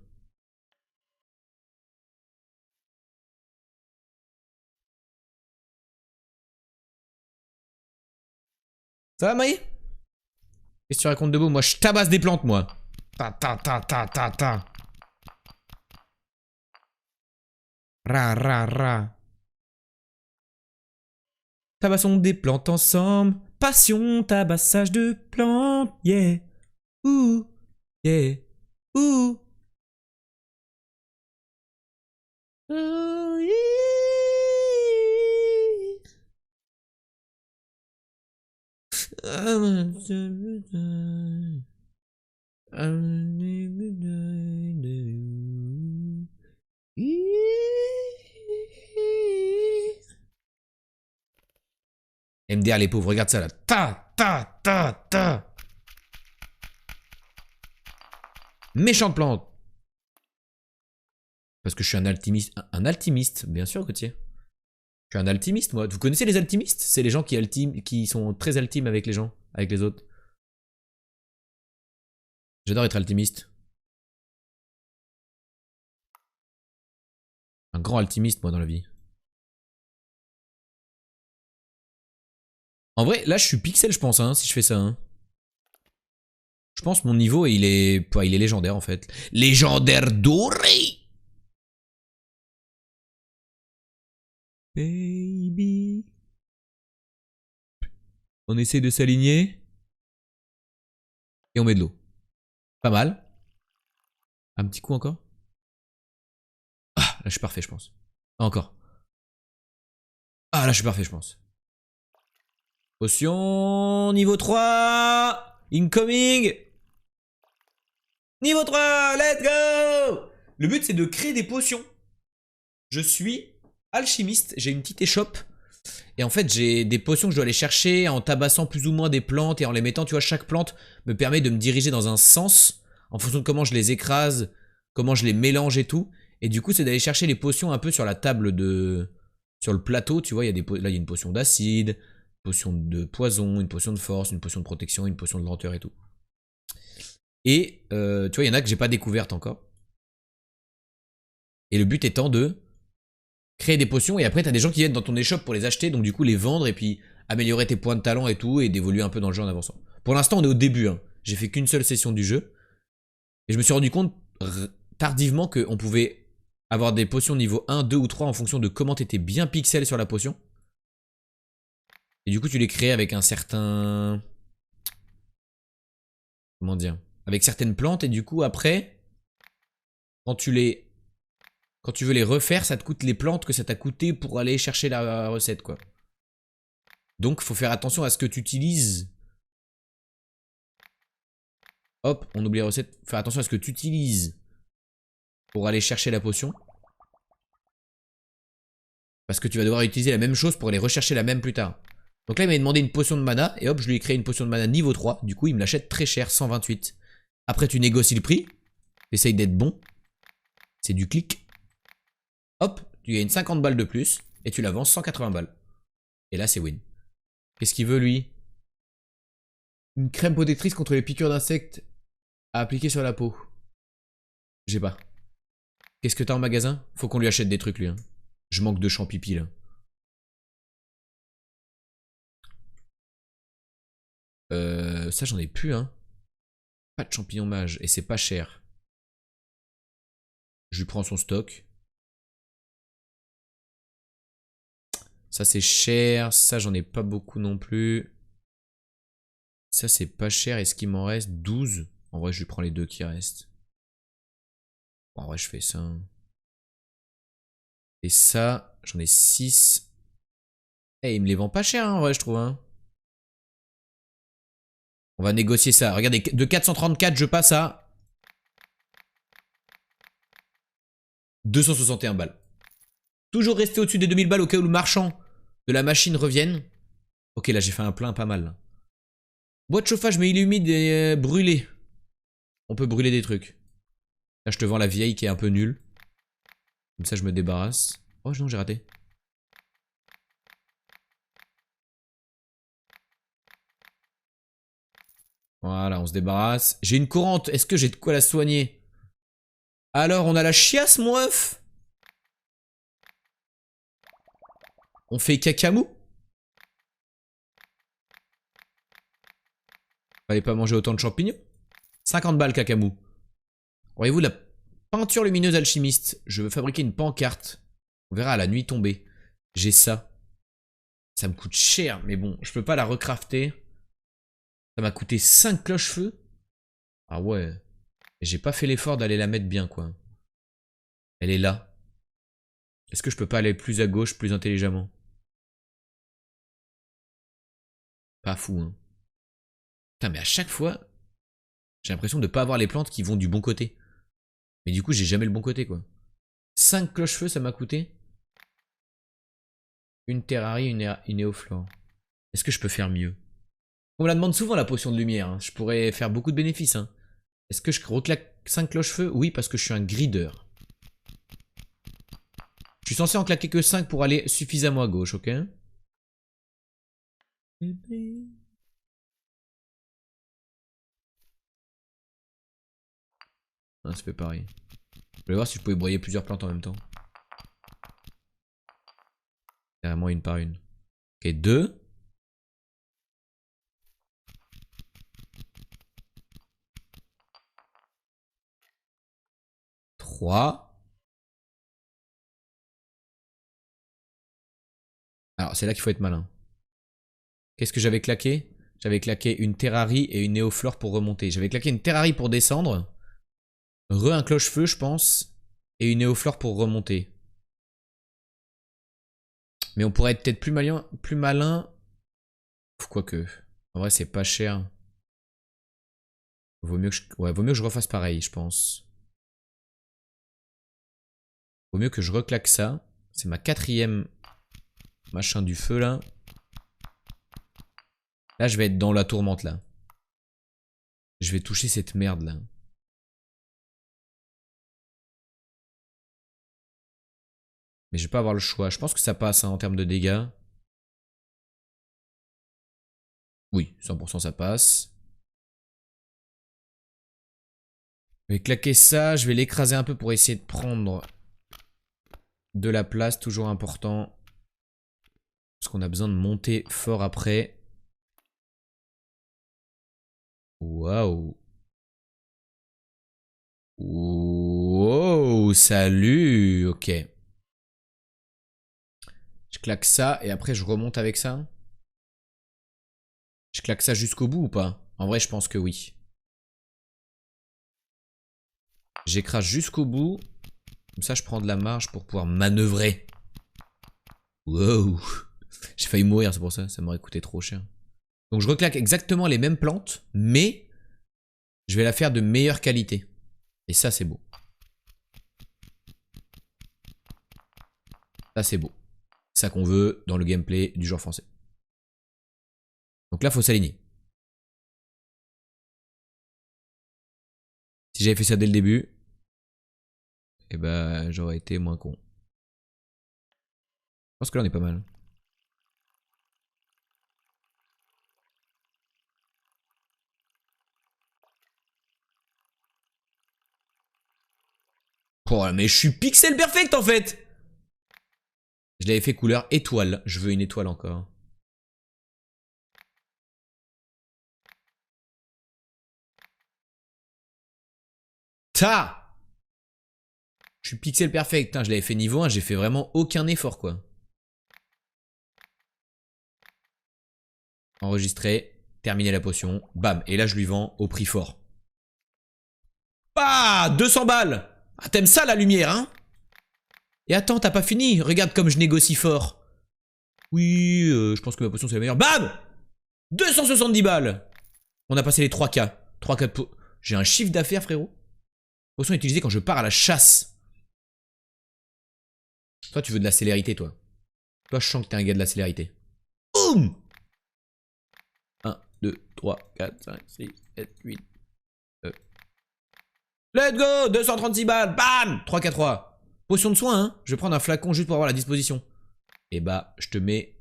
Ça va, Maë? Qu'est-ce que tu racontes de beau? Moi, je tabasse des plantes, moi. Ta ta ta ta ta ta. Ra ra ra. Tabassons des plantes ensemble. Passion, tabassage de plantes. Yeah. Ouh. Yeah. Ouh. Oh, yeah. MDR les pauvres, regarde ça là. Ta ta ta ta. Méchante plante. Parce que je suis un alchimiste. Un alchimiste, bien sûr, Gauthier. Je suis un alchimiste, moi. Vous connaissez les alchimistes? C'est les gens qui sont très altimes avec les gens, avec les autres. J'adore être alchimiste. Un grand alchimiste, moi, dans la vie. En vrai, là, je suis pixel, je pense, hein, si je fais ça. Hein. Je pense mon niveau, il est légendaire, en fait. Légendaire doré. Baby. On essaie de s'aligner. Et on met de l'eau. Pas mal. Un petit coup encore. Ah, là, je suis parfait, je pense. Encore. Ah, là, je suis parfait, je pense. Potion. Niveau 3. Incoming. Niveau 3. Let's go. Le but, c'est de créer des potions. Je suis alchimiste. J'ai une petite échoppe. Et en fait, j'ai des potions que je dois aller chercher en tabassant plus ou moins des plantes et en les mettant, tu vois, chaque plante me permet de me diriger dans un sens en fonction de comment je les écrase, comment je les mélange et tout. Et du coup, c'est d'aller chercher les potions un peu sur la table de... Sur le plateau, tu vois, là, il y a une potion d'acide, une potion de poison, une potion de force, une potion de protection, une potion de lenteur et tout. Et, tu vois, il y en a que j'ai pas découvertes encore. Et le but étant de créer des potions et après t'as des gens qui viennent dans ton échoppe pour les acheter, donc du coup les vendre et puis améliorer tes points de talent et tout et d'évoluer un peu dans le jeu en avançant. Pour l'instant on est au début, hein. J'ai fait qu'une seule session du jeu et je me suis rendu compte tardivement qu'on pouvait avoir des potions niveau 1, 2 ou 3 en fonction de comment t'étais bien pixel sur la potion. Et du coup tu les crées avec un certain... Comment dire? Avec certaines plantes et du coup après, quand tu veux les refaire, ça te coûte les plantes que ça t'a coûté pour aller chercher la recette, quoi. Donc, faut faire attention à ce que tu utilises. Hop, on oublie la recette. Faire attention à ce que tu utilises pour aller chercher la potion. Parce que tu vas devoir utiliser la même chose pour aller rechercher la même plus tard. Donc là, il m'a demandé une potion de mana. Et hop, je lui ai créé une potion de mana niveau 3. Du coup, il me l'achète très cher, 128. Après, tu négocies le prix. Essaye d'être bon. C'est du clic. Hop, tu gagnes 50 balles de plus. Et tu la vends 180 balles. Et là, c'est win. Qu'est-ce qu'il veut, lui? Une crème protectrice contre les piqûres d'insectes à appliquer sur la peau. J'ai pas. Qu'est-ce que t'as en magasin? Faut qu'on lui achète des trucs, lui. Hein. Je manque de champipi, là. Ça, j'en ai plus, hein. Pas de champignons mage. Et c'est pas cher. Je lui prends son stock. Ça, c'est cher. Ça, j'en ai pas beaucoup non plus. Ça, c'est pas cher. Est-ce qu'il m'en reste 12? En vrai, je lui prends les deux qui restent. Bon, en vrai, je fais ça. Et ça, j'en ai 6. Eh, il me les vend pas cher, hein, en vrai, je trouve. Hein. On va négocier ça. Regardez, de 434, je passe à 261 balles. Toujours rester au-dessus des 2000 balles au cas où le marchand de la machine revienne. Ok, là, j'ai fait un plein pas mal. Là. Boîte de chauffage, mais il est humide et brûlé. On peut brûler des trucs. Là, je te vends la vieille qui est un peu nulle. Comme ça, je me débarrasse. Oh non, j'ai raté. Voilà, on se débarrasse. J'ai une courante. Est-ce que j'ai de quoi la soigner? Alors, on a la chiasse, mon œuf. On fait cacamou. Fallait pas manger autant de champignons. 50 balles, cacamou. Voyez-vous la peinture lumineuse alchimiste. Je veux fabriquer une pancarte. On verra à la nuit tombée. J'ai ça. Ça me coûte cher, mais bon, je peux pas la recrafter. Ça m'a coûté 5 cloches-feu. Ah ouais. J'ai pas fait l'effort d'aller la mettre bien, quoi. Elle est là. Est-ce que je peux pas aller plus à gauche, plus intelligemment? Pas fou, hein. Putain, mais à chaque fois, j'ai l'impression de pas avoir les plantes qui vont du bon côté. Mais du coup, j'ai jamais le bon côté, quoi. 5 cloches-feu, ça m'a coûté. Une terrarie, une néoflore. Est-ce que je peux faire mieux? On me la demande souvent, la potion de lumière. Hein. Je pourrais faire beaucoup de bénéfices. Hein. Est-ce que je reclaque 5 cloches-feu? Oui, parce que je suis un grideur. Je suis censé en claquer que 5 pour aller suffisamment à gauche, ok? Ah, ça fait pareil. Je voulais voir si je pouvais broyer plusieurs plantes en même temps. Carrément une par une. Ok, 2. 3. Alors, c'est là qu'il faut être malin. Qu'est-ce que j'avais claqué? J'avais claqué une terrarie et une néoflore pour remonter. J'avais claqué une terrarie pour descendre. Un cloche-feu, je pense. Et une néoflore pour remonter. Mais on pourrait être peut-être plus malin. Quoique. En vrai, c'est pas cher. Vaut mieux que je refasse pareil, je pense. Vaut mieux que je reclaque ça. C'est ma 4ème machin du feu, là. Là, je vais être dans la tourmente, là. Je vais toucher cette merde, là. Mais je vais pas avoir le choix. Je pense que ça passe, hein, en termes de dégâts. Oui, 100% ça passe. Je vais claquer ça. Je vais l'écraser un peu pour essayer de prendre de la place. Toujours important. Parce qu'on a besoin de monter fort après. Waouh. Wow, salut. Ok. Je claque ça et après je remonte avec ça. Je claque ça jusqu'au bout ou pas? En vrai, je pense que oui. J'écrase jusqu'au bout. Comme ça, je prends de la marge pour pouvoir manœuvrer. Wow. J'ai failli mourir, c'est pour ça. Ça m'aurait coûté trop cher. Donc je reclaque exactement les mêmes plantes, mais je vais la faire de meilleure qualité. Et ça, c'est beau. Ça, c'est beau. C'est ça qu'on veut dans le gameplay du genre français. Donc là, faut s'aligner. Si j'avais fait ça dès le début, eh ben, j'aurais été moins con. Je pense que là, on est pas mal. Oh, mais je suis pixel perfect en fait! Je l'avais fait couleur étoile. Je veux une étoile encore. Ta! Je suis pixel perfect. Putain, je l'avais fait niveau 1, j'ai fait vraiment aucun effort quoi. Enregistrer. Terminer la potion. Bam. Et là, je lui vends au prix fort. Ah, 200 balles! Ah, t'aimes ça la lumière, hein? Et attends, t'as pas fini. Regarde comme je négocie fort. Oui, je pense que ma potion c'est la meilleure. Bam! 270 balles! On a passé les 3K. 3K de J'ai un chiffre d'affaires, frérot. Potion utilisée quand je pars à la chasse. Toi, tu veux de la célérité, toi. Toi, je sens que t'es un gars de la célérité. Boum! 1, 2, 3, 4, 5, 6, 7, 8. Let's go! 236 balles! Bam! 3K3. Potion de soin, hein? Je vais prendre un flacon juste pour avoir la disposition. Et bah, je te mets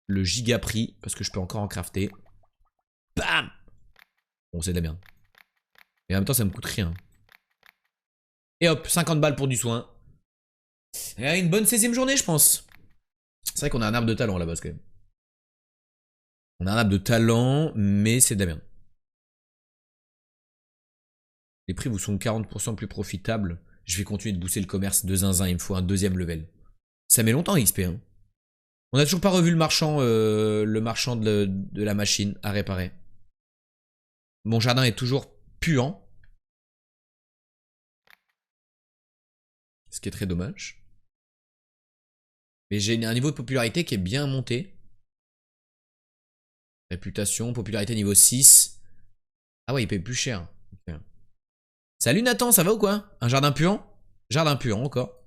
le giga prix parce que je peux encore en crafter. Bam! Bon, c'est de la merde. Et en même temps, ça me coûte rien. Et hop, 50 balles pour du soin. Et une bonne 16ème journée, je pense. C'est vrai qu'on a un arbre de talent là-bas, quand même. On a un arbre de talent, mais c'est de la merde. Les prix vous sont 40% plus profitables. Je vais continuer de booster le commerce de zinzin. Il me faut un 2ème level. Ça met longtemps XP. Hein. On a toujours pas revu le marchand de la machine à réparer. Mon jardin est toujours puant. Ce qui est très dommage. Mais j'ai un niveau de popularité qui est bien monté. Réputation, popularité niveau 6. Ah ouais, il paye plus cher. Okay. Salut Nathan, ça va ou quoi? Un jardin puant? Jardin puant encore.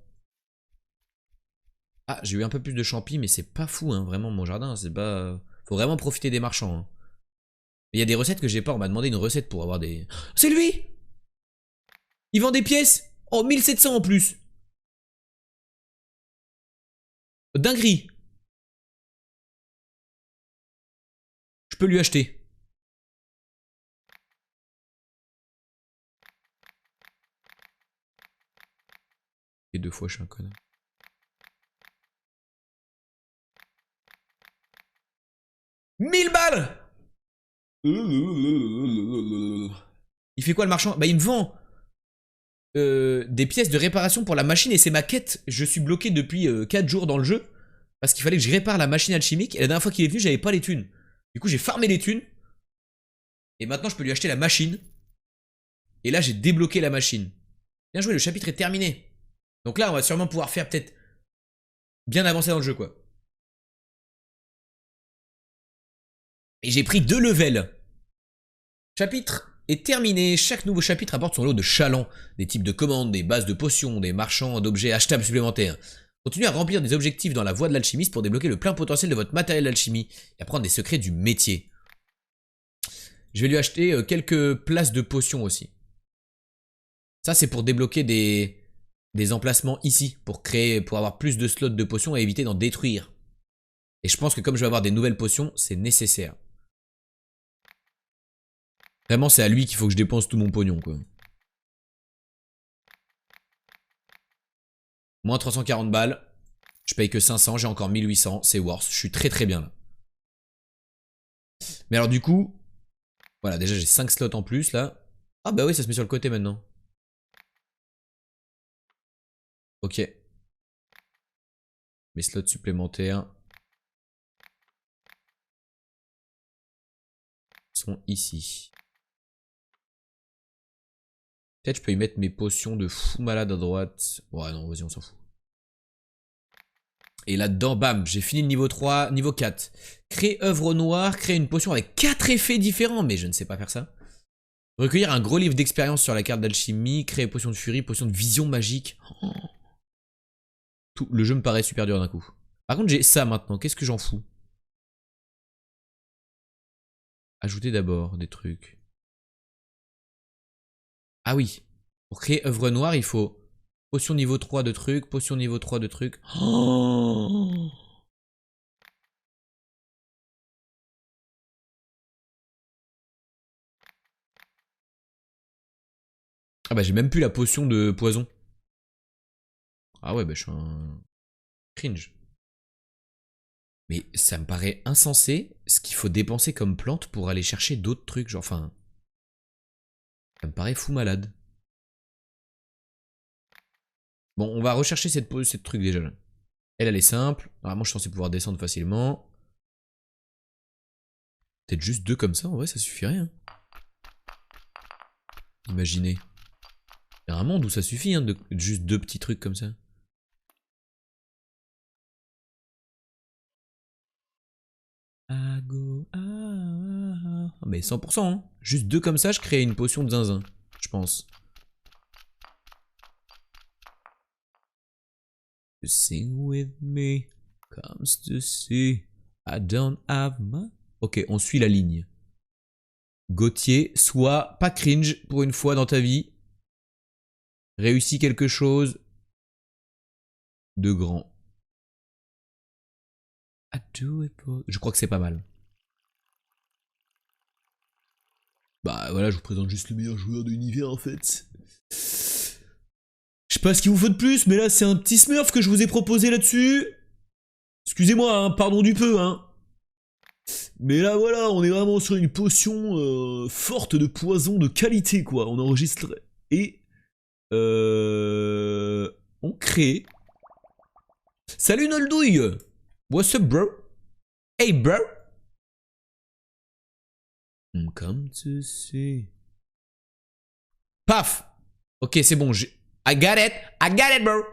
Ah, j'ai eu un peu plus de champi, mais c'est pas fou, hein, vraiment, mon jardin. C'est pas... Faut vraiment profiter des marchands. Hein. Il y a des recettes que j'ai pas. On m'a demandé une recette pour avoir des... C'est lui! Il vend des pièces! Oh, 1700 en plus! Dinguerie! Je peux lui acheter. Et 2 fois, je suis un connard. Mille balles! Il fait quoi le marchand? Bah il me vend des pièces de réparation pour la machine et c'est ma quête. Je suis bloqué depuis 4 jours dans le jeu parce qu'il fallait que je répare la machine alchimique et la dernière fois qu'il est venu j'avais pas les thunes. Du coup j'ai farmé les thunes et maintenant je peux lui acheter la machine. Et là j'ai débloqué la machine. Bien joué, le chapitre est terminé. Donc là on va sûrement pouvoir faire peut-être bien avancer dans le jeu quoi. Et j'ai pris 2 levels. Chapitre est terminé. Chaque nouveau chapitre apporte son lot de chalands, des types de commandes, des bases de potions, des marchands d'objets achetables supplémentaires. Continuez à remplir des objectifs dans la voie de l'alchimiste pour débloquer le plein potentiel de votre matériel d'alchimie et apprendre des secrets du métier. Je vais lui acheter quelques places de potions aussi. Ça c'est pour débloquer des emplacements ici, pour avoir plus de slots de potions et éviter d'en détruire. Et je pense que comme je vais avoir des nouvelles potions, c'est nécessaire. Vraiment c'est à lui qu'il faut que je dépense tout mon pognon quoi. Moins 340 balles. Je paye que 500, j'ai encore 1800, c'est worth. Je suis très très bien là. Mais alors du coup, voilà, déjà j'ai 5 slots en plus là. Ah bah oui, ça se met sur le côté maintenant. Ok. Mes slots supplémentaires sont ici. Peut-être je peux y mettre mes potions de fou malade à droite. Ouais non, vas-y, on s'en fout. Et là-dedans, bam, j'ai fini le niveau 3, niveau 4. Créer œuvre noire, créer une potion avec 4 effets différents, mais je ne sais pas faire ça. Recueillir un gros livre d'expérience sur la carte d'alchimie, créer potion de furie, potion de vision magique. Oh. Tout, le jeu me paraît super dur d'un coup. Par contre, j'ai ça maintenant, qu'est-ce que j'en fous? Ajouter d'abord des trucs. Ah oui, pour créer œuvre noire, il faut potion niveau 3 de trucs, potion niveau 3 de trucs. Oh. Ah bah j'ai même plus la potion de poison. Ah ouais bah je suis un cringe. Mais ça me paraît insensé ce qu'il faut dépenser comme plante pour aller chercher d'autres trucs. Genre enfin... Ça me paraît fou malade. Bon on va rechercher cette truc déjà là. Elle est simple. Normalement je suis censé pouvoir descendre facilement. Peut-être juste 2 comme ça en vrai ça suffirait hein. Imaginez. Il y a un monde où ça suffit hein, de juste 2 petits trucs comme ça. Mais 100% hein. Juste 2 comme ça, je crée une potion de zinzin. Je pense. To sing with me comes to see I don't have my... Ok, on suit la ligne. Gauthier, sois pas cringe pour une fois dans ta vie. Réussis quelque chose de grand. Je crois que c'est pas mal. Bah voilà, je vous présente juste le meilleur joueur de l'univers en fait. Je sais pas ce qu'il vous faut de plus, mais là c'est un petit smurf que je vous ai proposé là-dessus. Excusez-moi, hein, pardon du peu, hein. Mais là voilà, on est vraiment sur une potion forte de poison de qualité quoi. On enregistre et on crée. Salut Noldouille. What's up bro? Hey bro. Come to see. Paf. Ok c'est bon, I got it bro.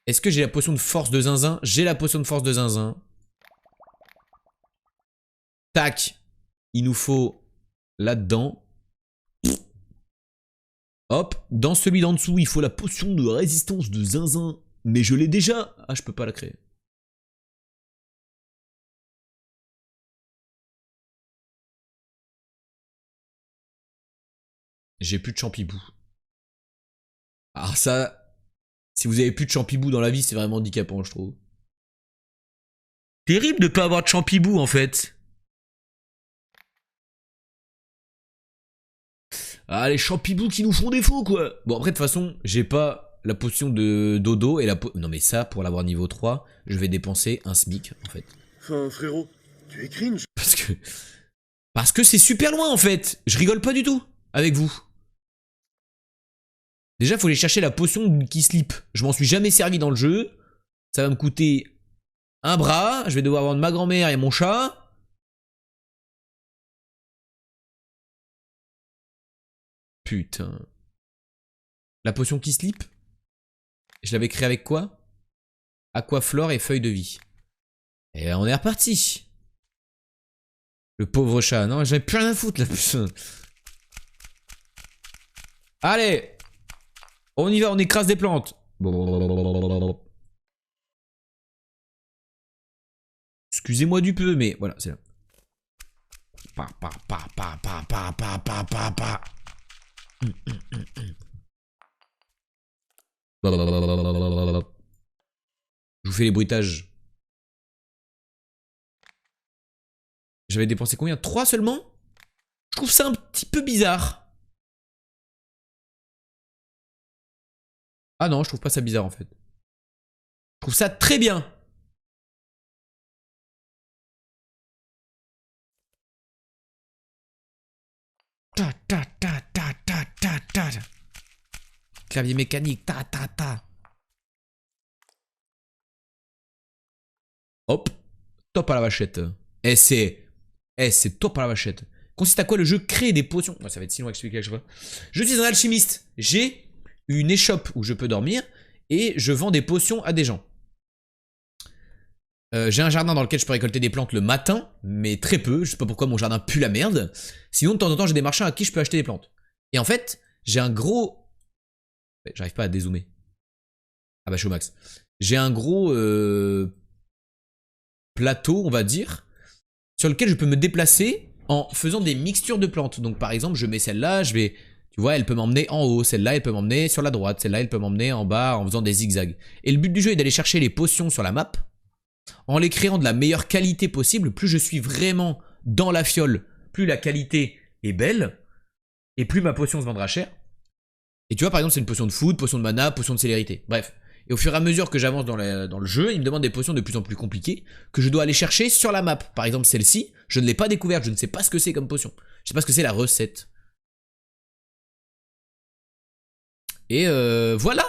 Est-ce que j'ai la potion de force de zinzin? J'ai la potion de force de zinzin. Tac. Il nous faut là-dedans. Hop, dans celui d'en dessous, il faut la potion de résistance de zinzin. Mais je l'ai déjà. Ah, je peux pas la créer. J'ai plus de champibou. Alors ça, si vous avez plus de champibou dans la vie, c'est vraiment handicapant, je trouve. Terrible de pas avoir de champibou, en fait. Ah, les champibous qui nous font défaut, quoi. Bon, après, de toute façon, j'ai pas la potion de dodo et la non, mais ça, pour l'avoir niveau 3, je vais dépenser un SMIC, en fait. Enfin, frérot, tu es cringe. Parce que c'est super loin, en fait. Je rigole pas du tout avec vous. Déjà, faut aller chercher la potion qui slip. Je m'en suis jamais servi dans le jeu. Ça va me coûter un bras. Je vais devoir vendre ma grand-mère et mon chat. Putain. La potion qui slip, je l'avais créée avec quoi? Aquaflore et feuille de vie. Et on est reparti. Le pauvre chat. Non, j'avais plus rien à foutre là, putain. Allez. On y va, on écrase des plantes. Excusez-moi du peu, mais voilà, c'est là. Pa, pa, pa, pa, pa, pa, pa, pa, pa, pa. Je vous fais les bruitages. J'avais dépensé combien? 3 seulement? Je trouve ça un petit peu bizarre. Ah non, je trouve pas ça bizarre en fait. Je trouve ça très bien. Ta ta ta ta ta ta ta. Clavier mécanique, ta ta ta. Hop. Top à la vachette. Eh c'est top à la vachette. Consiste à quoi le jeu? Créer des potions. Oh, ça va être si long à expliquer à chaque fois. Je suis un alchimiste. J'ai une échoppe où je peux dormir et je vends des potions à des gens. J'ai un jardin dans lequel je peux récolter des plantes le matin, mais très peu. Je sais pas pourquoi mon jardin pue la merde. Sinon, de temps en temps, j'ai des marchands à qui je peux acheter des plantes. Et en fait, j'ai un gros... J'arrive pas à dézoomer. Ah bah, je suis au max. J'ai un gros plateau, on va dire, sur lequel je peux me déplacer en faisant des mixtures de plantes. Donc, par exemple, je mets celle-là, je vais... Tu vois, elle peut m'emmener en haut. Celle-là, elle peut m'emmener sur la droite. Celle-là, elle peut m'emmener en bas en faisant des zigzags. Et le but du jeu est d'aller chercher les potions sur la map en les créant de la meilleure qualité possible. Plus je suis vraiment dans la fiole, plus la qualité est belle et plus ma potion se vendra cher. Et tu vois, par exemple, c'est une potion de food, potion de mana, potion de célérité. Bref. Et au fur et à mesure que j'avance dans le jeu, il me demande des potions de plus en plus compliquées que je dois aller chercher sur la map. Par exemple, celle-ci, je ne l'ai pas découverte, je ne sais pas ce que c'est comme potion. Je sais pas ce que c'est la recette. Et voilà.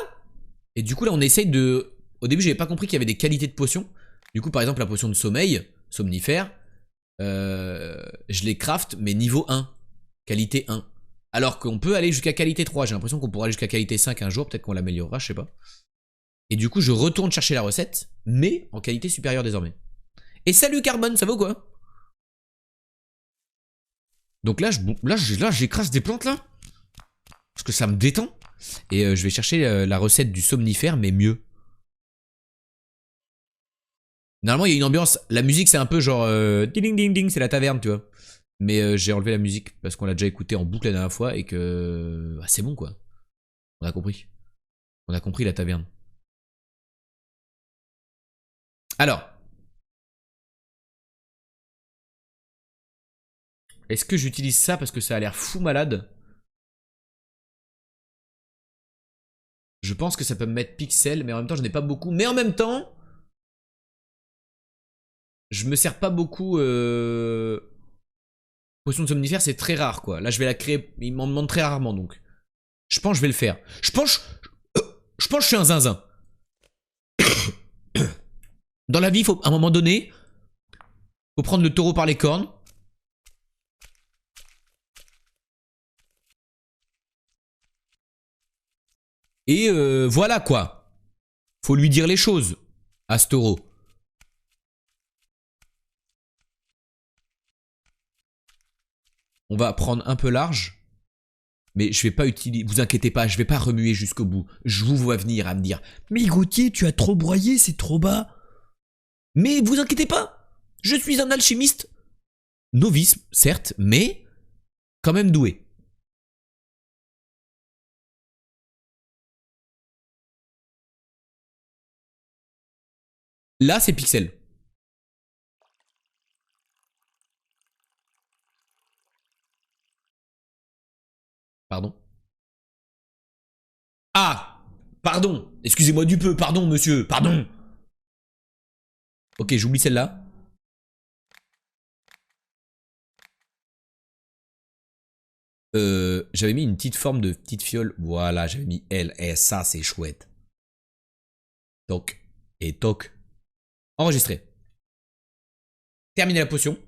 Et du coup, là, on essaye de... Au début, j'avais pas compris qu'il y avait des qualités de potions. Du coup, par exemple, la potion de sommeil, somnifère, je les craft, mais niveau 1. Qualité 1. Alors qu'on peut aller jusqu'à qualité 3. J'ai l'impression qu'on pourra aller jusqu'à qualité 5 un jour. Peut-être qu'on l'améliorera, je sais pas. Et du coup, je retourne chercher la recette, mais en qualité supérieure désormais. Et salut Carbone, ça va ou quoi? Donc là, j'écrase des plantes là. Parce que ça me détend. Et je vais chercher la recette du somnifère, mais mieux. Normalement, il y a une ambiance. La musique, c'est un peu genre... ding ding ding, c'est la taverne, tu vois. Mais j'ai enlevé la musique parce qu'on l'a déjà écouté en boucle la dernière fois et que... Bah, c'est bon, quoi. On a compris. On a compris la taverne. Alors. Est-ce que j'utilise ça parce que ça a l'air fou malade? Je pense que ça peut me mettre pixel, mais en même temps, je n'ai pas beaucoup. Mais en même temps... Je me sers pas beaucoup... Potion de somnifère, c'est très rare, quoi. Là, je vais la créer... Il m'en demande très rarement, donc. Je pense que je vais le faire. Je pense que je suis un zinzin. Dans la vie, faut, à un moment donné, faut prendre le taureau par les cornes. Et voilà, quoi. Faut lui dire les choses à ce taureau. On va prendre un peu large. Mais je vais pas utiliser... Vous inquiétez pas, je vais pas remuer jusqu'au bout. Je vous vois venir à me dire « Mais Gauthier, tu as trop broyé, c'est trop bas. » Mais vous inquiétez pas, je suis un alchimiste. Novice, certes, mais quand même doué. Là, c'est pixel. Pardon. Ah! Pardon! Excusez-moi du peu, pardon monsieur, pardon! Ok, j'oublie celle-là. J'avais mis une petite forme de petite fiole. Voilà, j'avais mis elle. Et ça, c'est chouette. Toc. Et toc. Enregistré. Terminer la potion.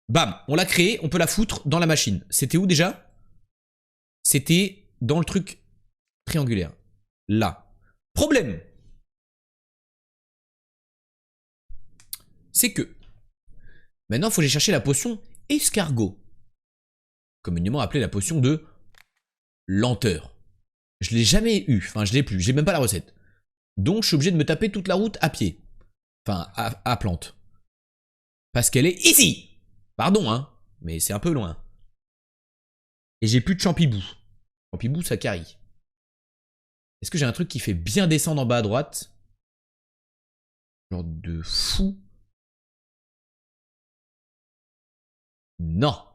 Bam, on l'a créée, on peut la foutre dans la machine. C'était où déjà? C'était dans le truc triangulaire. Là. Problème. C'est que maintenant, il faut que j'aille chercher la potion escargot. Communément appelée la potion de lenteur. Je l'ai jamais eu. Enfin, je l'ai plus. J'ai même pas la recette. Donc, je suis obligé de me taper toute la route à pied. Enfin, à plante. Parce qu'elle est ici. Pardon, hein. Mais c'est un peu loin. Et j'ai plus de champibou. Champibou, ça carie. Est-ce que j'ai un truc qui fait bien descendre en bas à droite? Genre de fou. Non.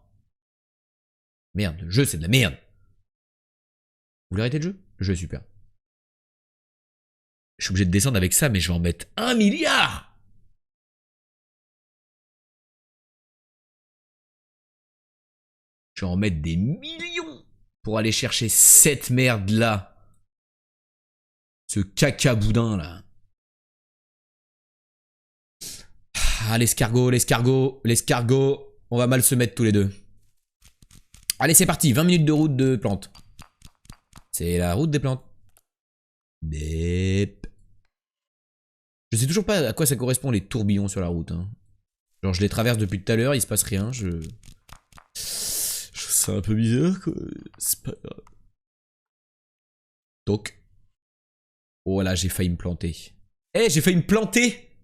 Merde, le jeu, c'est de la merde. Vous voulez arrêter le jeu? Le jeu est super. Je suis obligé de descendre avec ça, mais je vais en mettre 1 milliard. Je vais en mettre des millions pour aller chercher cette merde-là. Ce caca boudin, là. Ah, l'escargot, l'escargot, l'escargot. On va mal se mettre tous les deux. Allez, c'est parti. 20 minutes de route de plantes. C'est la route des plantes. Bip. Je sais toujours pas à quoi ça correspond les tourbillons sur la route. Hein. Genre je les traverse depuis tout à l'heure, il se passe rien. Je trouve ça un peu bizarre quoi. C'est pas grave. Toc. Oh là, j'ai failli me planter. Eh, j'ai failli me planter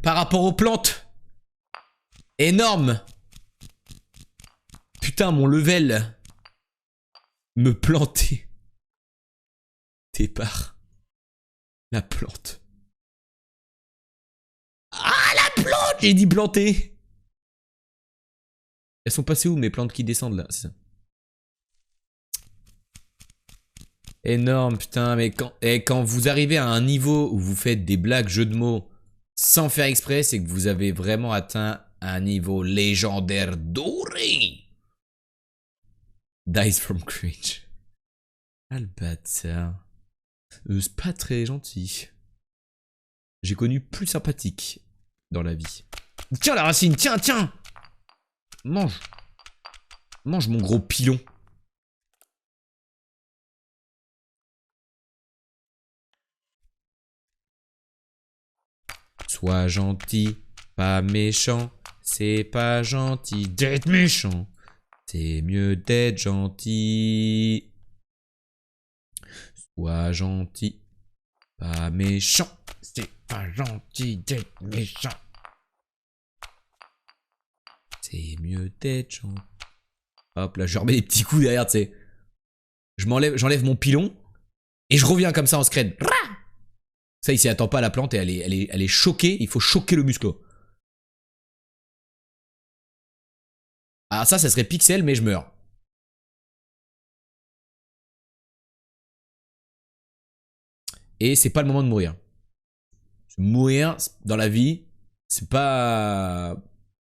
par rapport aux plantes. Énorme. Putain, mon level. Me planter. T'es par la plante. Ah, la plante! J'ai dit planter. Elles sont passées où mes plantes qui descendent là? C'est ça. Énorme, putain, mais quand vous arrivez à un niveau où vous faites des blagues jeux de mots sans faire exprès, c'est que vous avez vraiment atteint un niveau légendaire doré. Dice from cringe. Ah le bâtard. C'est pas très gentil. J'ai connu plus sympathique dans la vie. Tiens la racine, tiens, tiens. Mange. Mange mon gros pilon. Sois gentil, pas méchant. C'est pas gentil d'être méchant. C'est mieux d'être gentil. Sois gentil, pas méchant. C'est pas gentil d'être méchant. C'est mieux d'être gentil. Hop là, je remets des petits coups derrière, tu sais. J'enlève mon pilon. Et je reviens comme ça en scred. Ça, il s'y attend pas à la plante et elle est choquée. Il faut choquer le musclo. Ah, ça serait pixel, mais je meurs. Et c'est pas le moment de mourir. Mourir dans la vie, c'est pas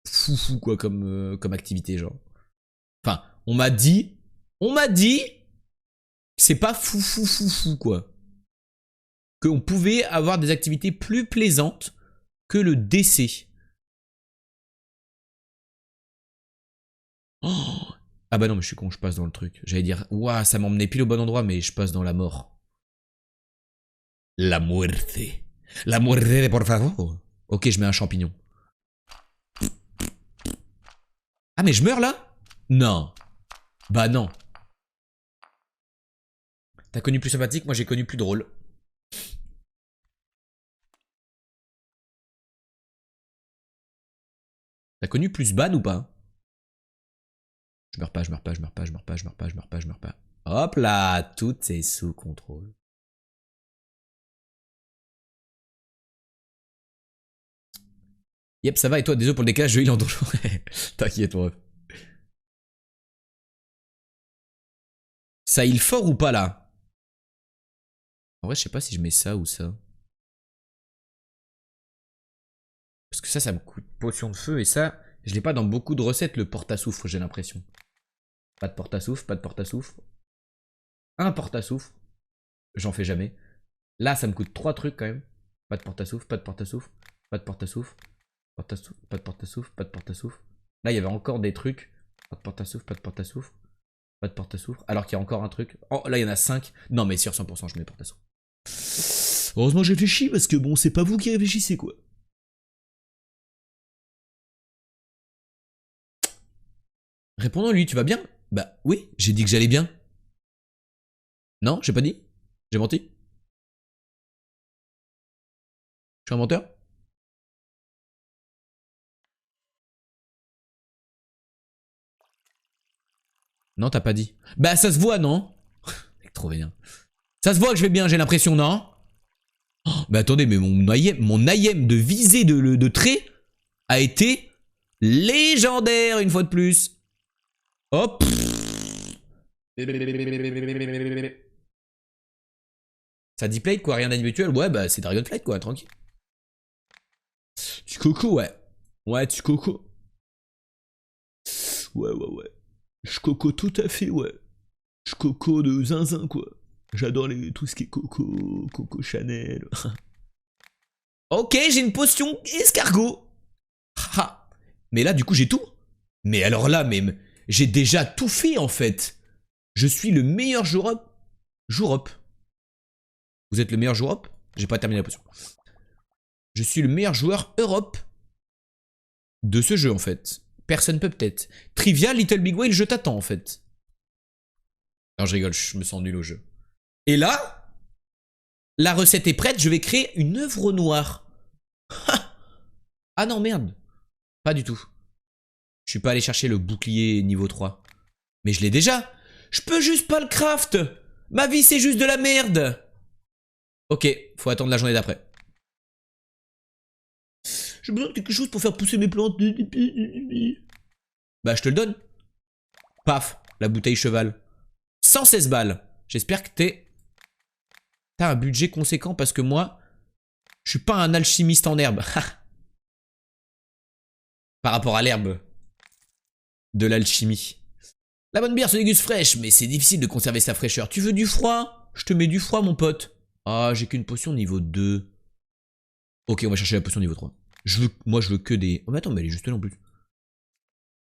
foufou quoi comme activité genre. Enfin, on m'a dit que c'est pas foufou quoi. Qu'on pouvait avoir des activités plus plaisantes que le décès. Oh, ah bah non mais je suis con, je passe dans le truc. J'allais dire, ouah, ça m'emmenait pile au bon endroit, mais je passe dans la mort. La muerte. La muerte, por favor. Ok, je mets un champignon. Ah mais je meurs là? Non. Bah non. T'as connu plus sympathique, moi j'ai connu plus drôle. T'as connu plus ban ou pas? Je meurs pas, je meurs pas, je meurs pas, je meurs pas, je meurs pas, je meurs pas, je meurs pas. Hop là, tout est sous contrôle. Yep, ça va et toi, désolé pour le décalage, je heal en donjon. T'inquiète, moi. Ça heal fort ou pas là? En vrai, je sais pas si je mets ça ou ça. Parce que ça me coûte potion de feu et ça, je l'ai pas dans beaucoup de recettes le porte-à-souffle, j'ai l'impression. Pas de porte-à-souffle, pas de porte-à-souffle. Un porte-à-souffle. J'en fais jamais. Là, ça me coûte 3 trucs quand même. Pas de porte-à-souffle, pas de porte-à-souffle, pas de porte-à-souffle, porte-à-souffle, pas de porte-à-souffle, pas de porte-à-souffle. Là, il y avait encore des trucs. Pas de porte-à-souffle, pas de porte-à-souffle, pas de porte-à-souffle. Alors qu'il y a encore un truc. Oh, là, il y en a 5. Non, mais sur 100%, je mets porte-à-souffle. Heureusement, j'ai réfléchi parce que bon, c'est pas vous qui réfléchissez quoi. Répondons-lui, tu vas bien? Bah oui, j'ai dit que j'allais bien. Non, j'ai pas dit? J'ai menti? Je suis un menteur? Non, t'as pas dit. Bah ça se voit, non? Mec, trop bien. Ça se voit que je vais bien, j'ai l'impression, non? Oh, mais attendez, mais mon IM de visée de trait a été légendaire une fois de plus. Hop. Ça dit plate quoi, rien d'inhabituel. Ouais, bah c'est Dragonflight quoi, tranquille. Tu coco, ouais. Ouais, tu coco. Ouais, ouais, ouais. Je coco tout à fait, ouais. Je coco de zinzin quoi. J'adore tout ce qui est coco, coco Chanel. Ok, j'ai une potion escargot. Ha. Mais là, du coup, j'ai tout. Mais alors là, même, j'ai déjà tout fait en fait. Je suis le meilleur joueur up. Joueur up. Vous êtes le meilleur joueur up? J'ai pas terminé la potion. Je suis le meilleur joueur Europe de ce jeu en fait. Personne peut peut-être. Trivia, Little Big Whale, je t'attends en fait. Non, je rigole, je me sens nul au jeu. Et là, la recette est prête, je vais créer une œuvre noire. Ah non, merde. Pas du tout. Je suis pas allé chercher le bouclier niveau 3. Mais je l'ai déjà. Je peux juste pas le craft. Ma vie, c'est juste de la merde. Ok, faut attendre la journée d'après. J'ai besoin de quelque chose pour faire pousser mes plantes. Bah, je te le donne. Paf, la bouteille cheval. 116 balles. J'espère que t'as un budget conséquent parce que moi, je suis pas un alchimiste en herbe. Par rapport à l'herbe de l'alchimie. La bonne bière se déguste fraîche, mais c'est difficile de conserver sa fraîcheur. Tu veux du froid? Je te mets du froid, mon pote. Ah, j'ai qu'une potion niveau 2. Ok, on va chercher la potion niveau 3. Moi, je veux que des... Oh, mais attends, mais elle est juste là en plus.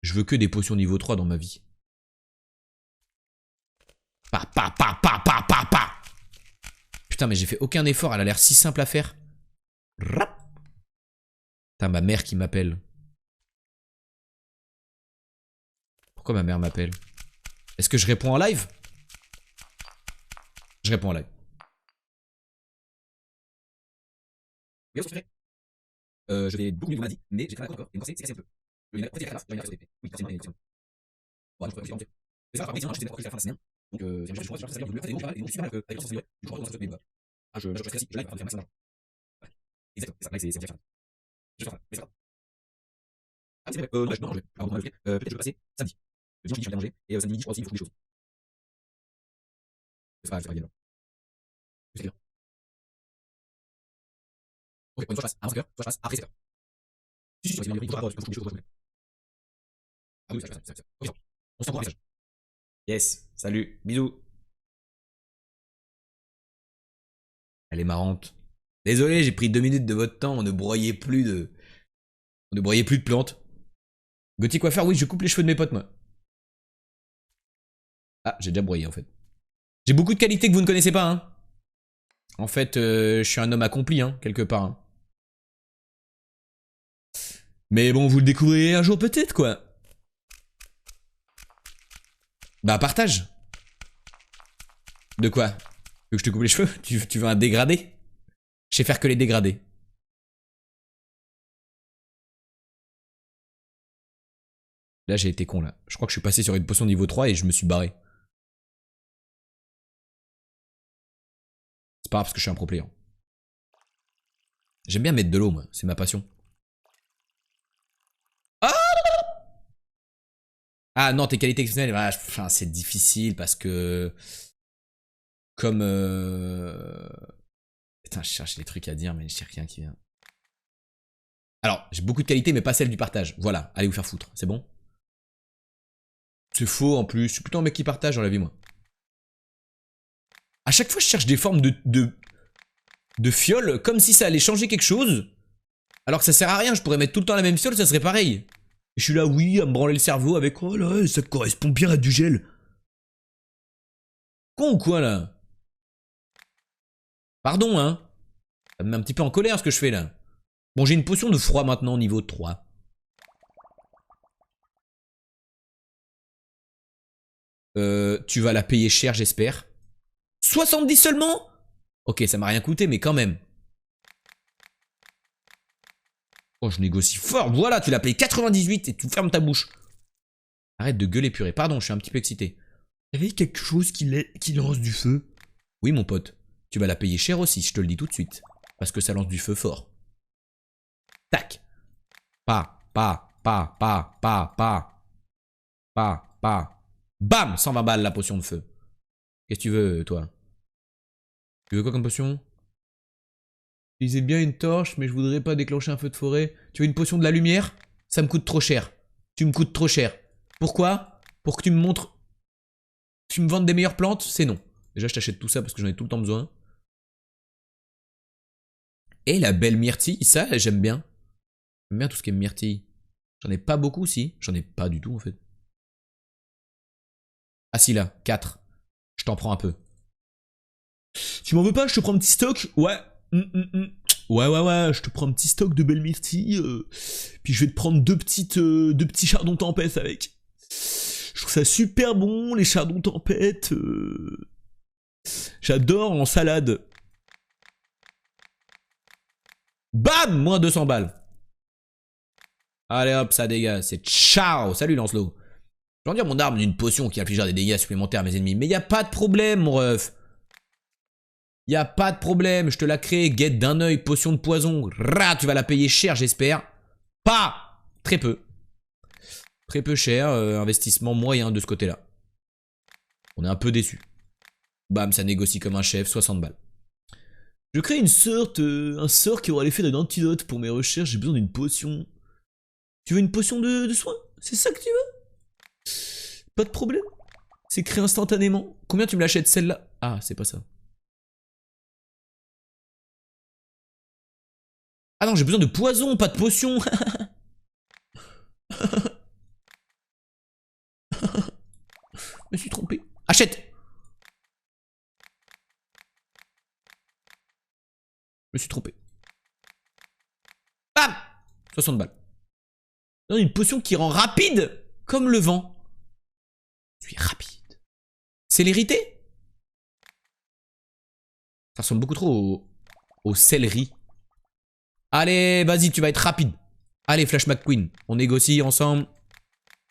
Je veux que des potions niveau 3 dans ma vie. Pa, pa, pa, pa, pa, pa, pa. Putain, mais j'ai fait aucun effort. Elle a l'air si simple à faire. Putain, ma mère qui m'appelle. Pourquoi ma mère m'appelle? Est-ce que je réponds en live? Je réponds en live. Je vais beaucoup mieux que dit, mais j'ai très d'accord, et moi c'est cassé un peu. Le en fait, il y a la oui, c'est vrai, bon, je pourrais c'est ça, par contre, j'étais la fin de la semaine, donc c'est je crois que ça veut dire que et donc super avec le sens du crois que ça se met ah je classique, je live faire maximum. Exactement, c'est ça, c'est bien. Je vais faire ça, mais ça. Ah c'est vrai, non, peut-être je vais passer samedi. Le dimanche je vais manger et samedi je crois aussi il faut des choses. C'est pas bien. C'est bien. Ok, une fois je passe avant 5h, soit je passe après 7h. Si, il faut pas des choses. Ah oui, ça. Ok, on s'envoie un message. Yes, salut, bisous. Elle est marrante. Désolé, j'ai pris 2 minutes de votre temps, on ne broyait plus de... On ne broyait plus de plantes. Gauthier coiffeur, oui, je coupe les cheveux de mes potes, moi. Ah, j'ai déjà broyé, en fait. J'ai beaucoup de qualités que vous ne connaissez pas, hein. En fait, je suis un homme accompli, hein, quelque part. Hein. Mais bon, vous le découvrirez un jour peut-être, quoi. Bah partage. De quoi? Tu veux que je te coupe les cheveux? Tu veux un dégradé? Je sais faire que les dégradés. Là j'ai été con là. Je crois que je suis passé sur une potion niveau 3 et je me suis barré. C'est pas grave parce que je suis un pro player. J'aime bien mettre de l'eau moi, c'est ma passion. Ah non, tes qualités exceptionnelles, bah, enfin, c'est difficile parce que... Comme... Putain, je cherche des trucs à dire, mais je sais rien qui vient. Alors, j'ai beaucoup de qualités, mais pas celle du partage. Voilà, allez vous faire foutre, c'est bon? C'est faux en plus, je suis plutôt un mec qui partage dans la vie, moi. À chaque fois, je cherche des formes de fioles, comme si ça allait changer quelque chose. Alors que ça sert à rien, je pourrais mettre tout le temps la même fiole, ça serait pareil. Et je suis là, oui, à me branler le cerveau avec... Oh là, ça correspond bien à du gel. Con ou quoi, là? Pardon, hein. Ça me met un petit peu en colère, ce que je fais, là. Bon, j'ai une potion de froid maintenant, niveau 3. Tu vas la payer cher, j'espère. 70 seulement? Ok, ça m'a rien coûté, mais quand même. Oh, je négocie fort. Voilà, tu l'as payé 98 et tu fermes ta bouche. Arrête de gueuler, purée. Pardon, je suis un petit peu excité. Il y avait quelque chose qui lance du feu. Oui, mon pote. Tu vas la payer cher aussi, je te le dis tout de suite. Parce que ça lance du feu fort. Tac. Pas. Bam, 120 balles la potion de feu. Qu'est-ce que tu veux, toi? Tu veux quoi comme potion? Utilisez bien une torche, mais je voudrais pas déclencher un feu de forêt. Tu veux une potion de la lumière? Ça me coûte trop cher. Tu me coûtes trop cher. Pourquoi? Pour que tu me montres... Tu me vendes des meilleures plantes? C'est non. Déjà, je t'achète tout ça parce que j'en ai tout le temps besoin. Et la belle myrtille, ça, j'aime bien. J'aime bien tout ce qui est myrtille. J'en ai pas beaucoup, si. J'en ai pas du tout, en fait. Ah si, là, 4. Je t'en prends un peu. Tu m'en veux pas, je te prends un petit stock? Ouais. Ouais, je te prends un petit stock de belles myrtilles. Puis je vais te prendre deux petits chardons tempête avec. Je trouve ça super bon, les chardons tempête. J'adore en salade. Bam! Moins 200 balles. Allez hop, ça dégage. C'est ciao. Salut Lancelot. Je vais dire mon arme d'une potion qui infligera des dégâts supplémentaires à mes ennemis. Mais y a pas de problème, mon ref. Y a pas de problème. Je te la crée. Guette d'un œil, potion de poison. Rah, tu vas la payer cher, j'espère. Pas. Très peu. Très peu cher. Investissement moyen de ce côté-là. On est un peu déçus. Bam, ça négocie comme un chef. 60 balles. Je crée un sort qui aura l'effet d'un antidote pour mes recherches. J'ai besoin d'une potion. Tu veux une potion de soin? C'est ça que tu veux? Pas de problème. C'est créé instantanément. Combien tu me l'achètes celle-là? Ah, c'est pas ça. Ah non, j'ai besoin de poison, pas de potion. Je me suis trompé. Achète. Je me suis trompé. Bam! 60 balles. Non, une potion qui rend rapide comme le vent. Je suis rapide. Célérité? Ça ressemble beaucoup trop au céleri. Allez, vas-y, tu vas être rapide. Allez, Flash McQueen, on négocie ensemble.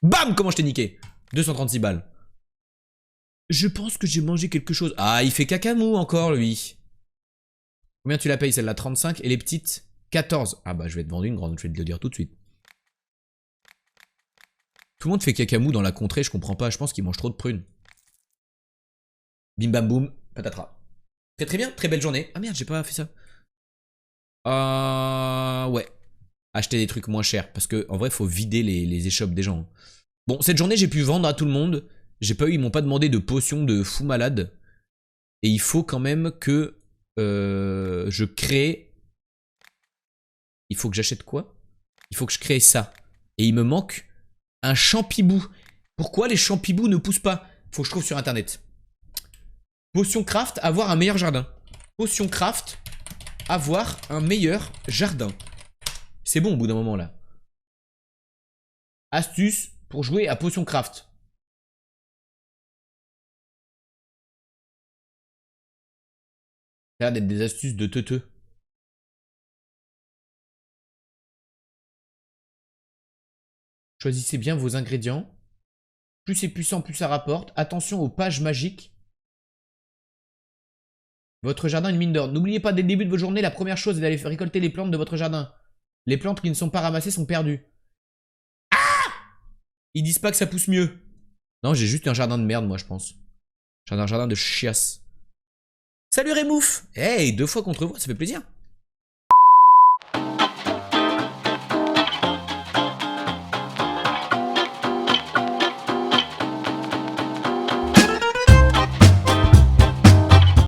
Bam! Comment je t'ai niqué? 236 balles. Je pense que j'ai mangé quelque chose. Ah, il fait cacamou encore, lui. Combien tu la payes, celle-là? 35. Et les petites? 14. Ah bah, je vais te vendre une grande, je vais te le dire tout de suite. Tout le monde fait cacamou dans la contrée, je comprends pas. Je pense qu'il mange trop de prunes. Bim bam boum, patatras. Très très bien, très belle journée. Ah merde, j'ai pas fait ça. Ouais. Acheter des trucs moins chers. Parce que en vrai, faut vider les échoppes des gens. Bon, cette journée, j'ai pu vendre à tout le monde. Ils m'ont pas demandé de potions de fou malade. Et il faut quand même que je crée. Il faut que j'achète quoi? Il faut que je crée ça. Et il me manque un champibou. Pourquoi les champibous ne poussent pas? Faut que je trouve sur internet. Potion craft, avoir un meilleur jardin. Potion craft, avoir un meilleur jardin. C'est bon au bout d'un moment là. Astuce pour jouer à potion craft. Ça a l'air d'être des astuces de teuteux. Choisissez bien vos ingrédients. Plus c'est puissant, plus ça rapporte. Attention aux pages magiques. Votre jardin est une mine d'or. N'oubliez pas dès le début de votre journée, la première chose est d'aller récolter les plantes de votre jardin. Les plantes qui ne sont pas ramassées sont perdues. Ah! Ils disent pas que ça pousse mieux. Non, j'ai juste un jardin de merde, moi, je pense. Jardin de chiasse. Salut Rémouf! Hey, 2 fois contre voix, ça fait plaisir.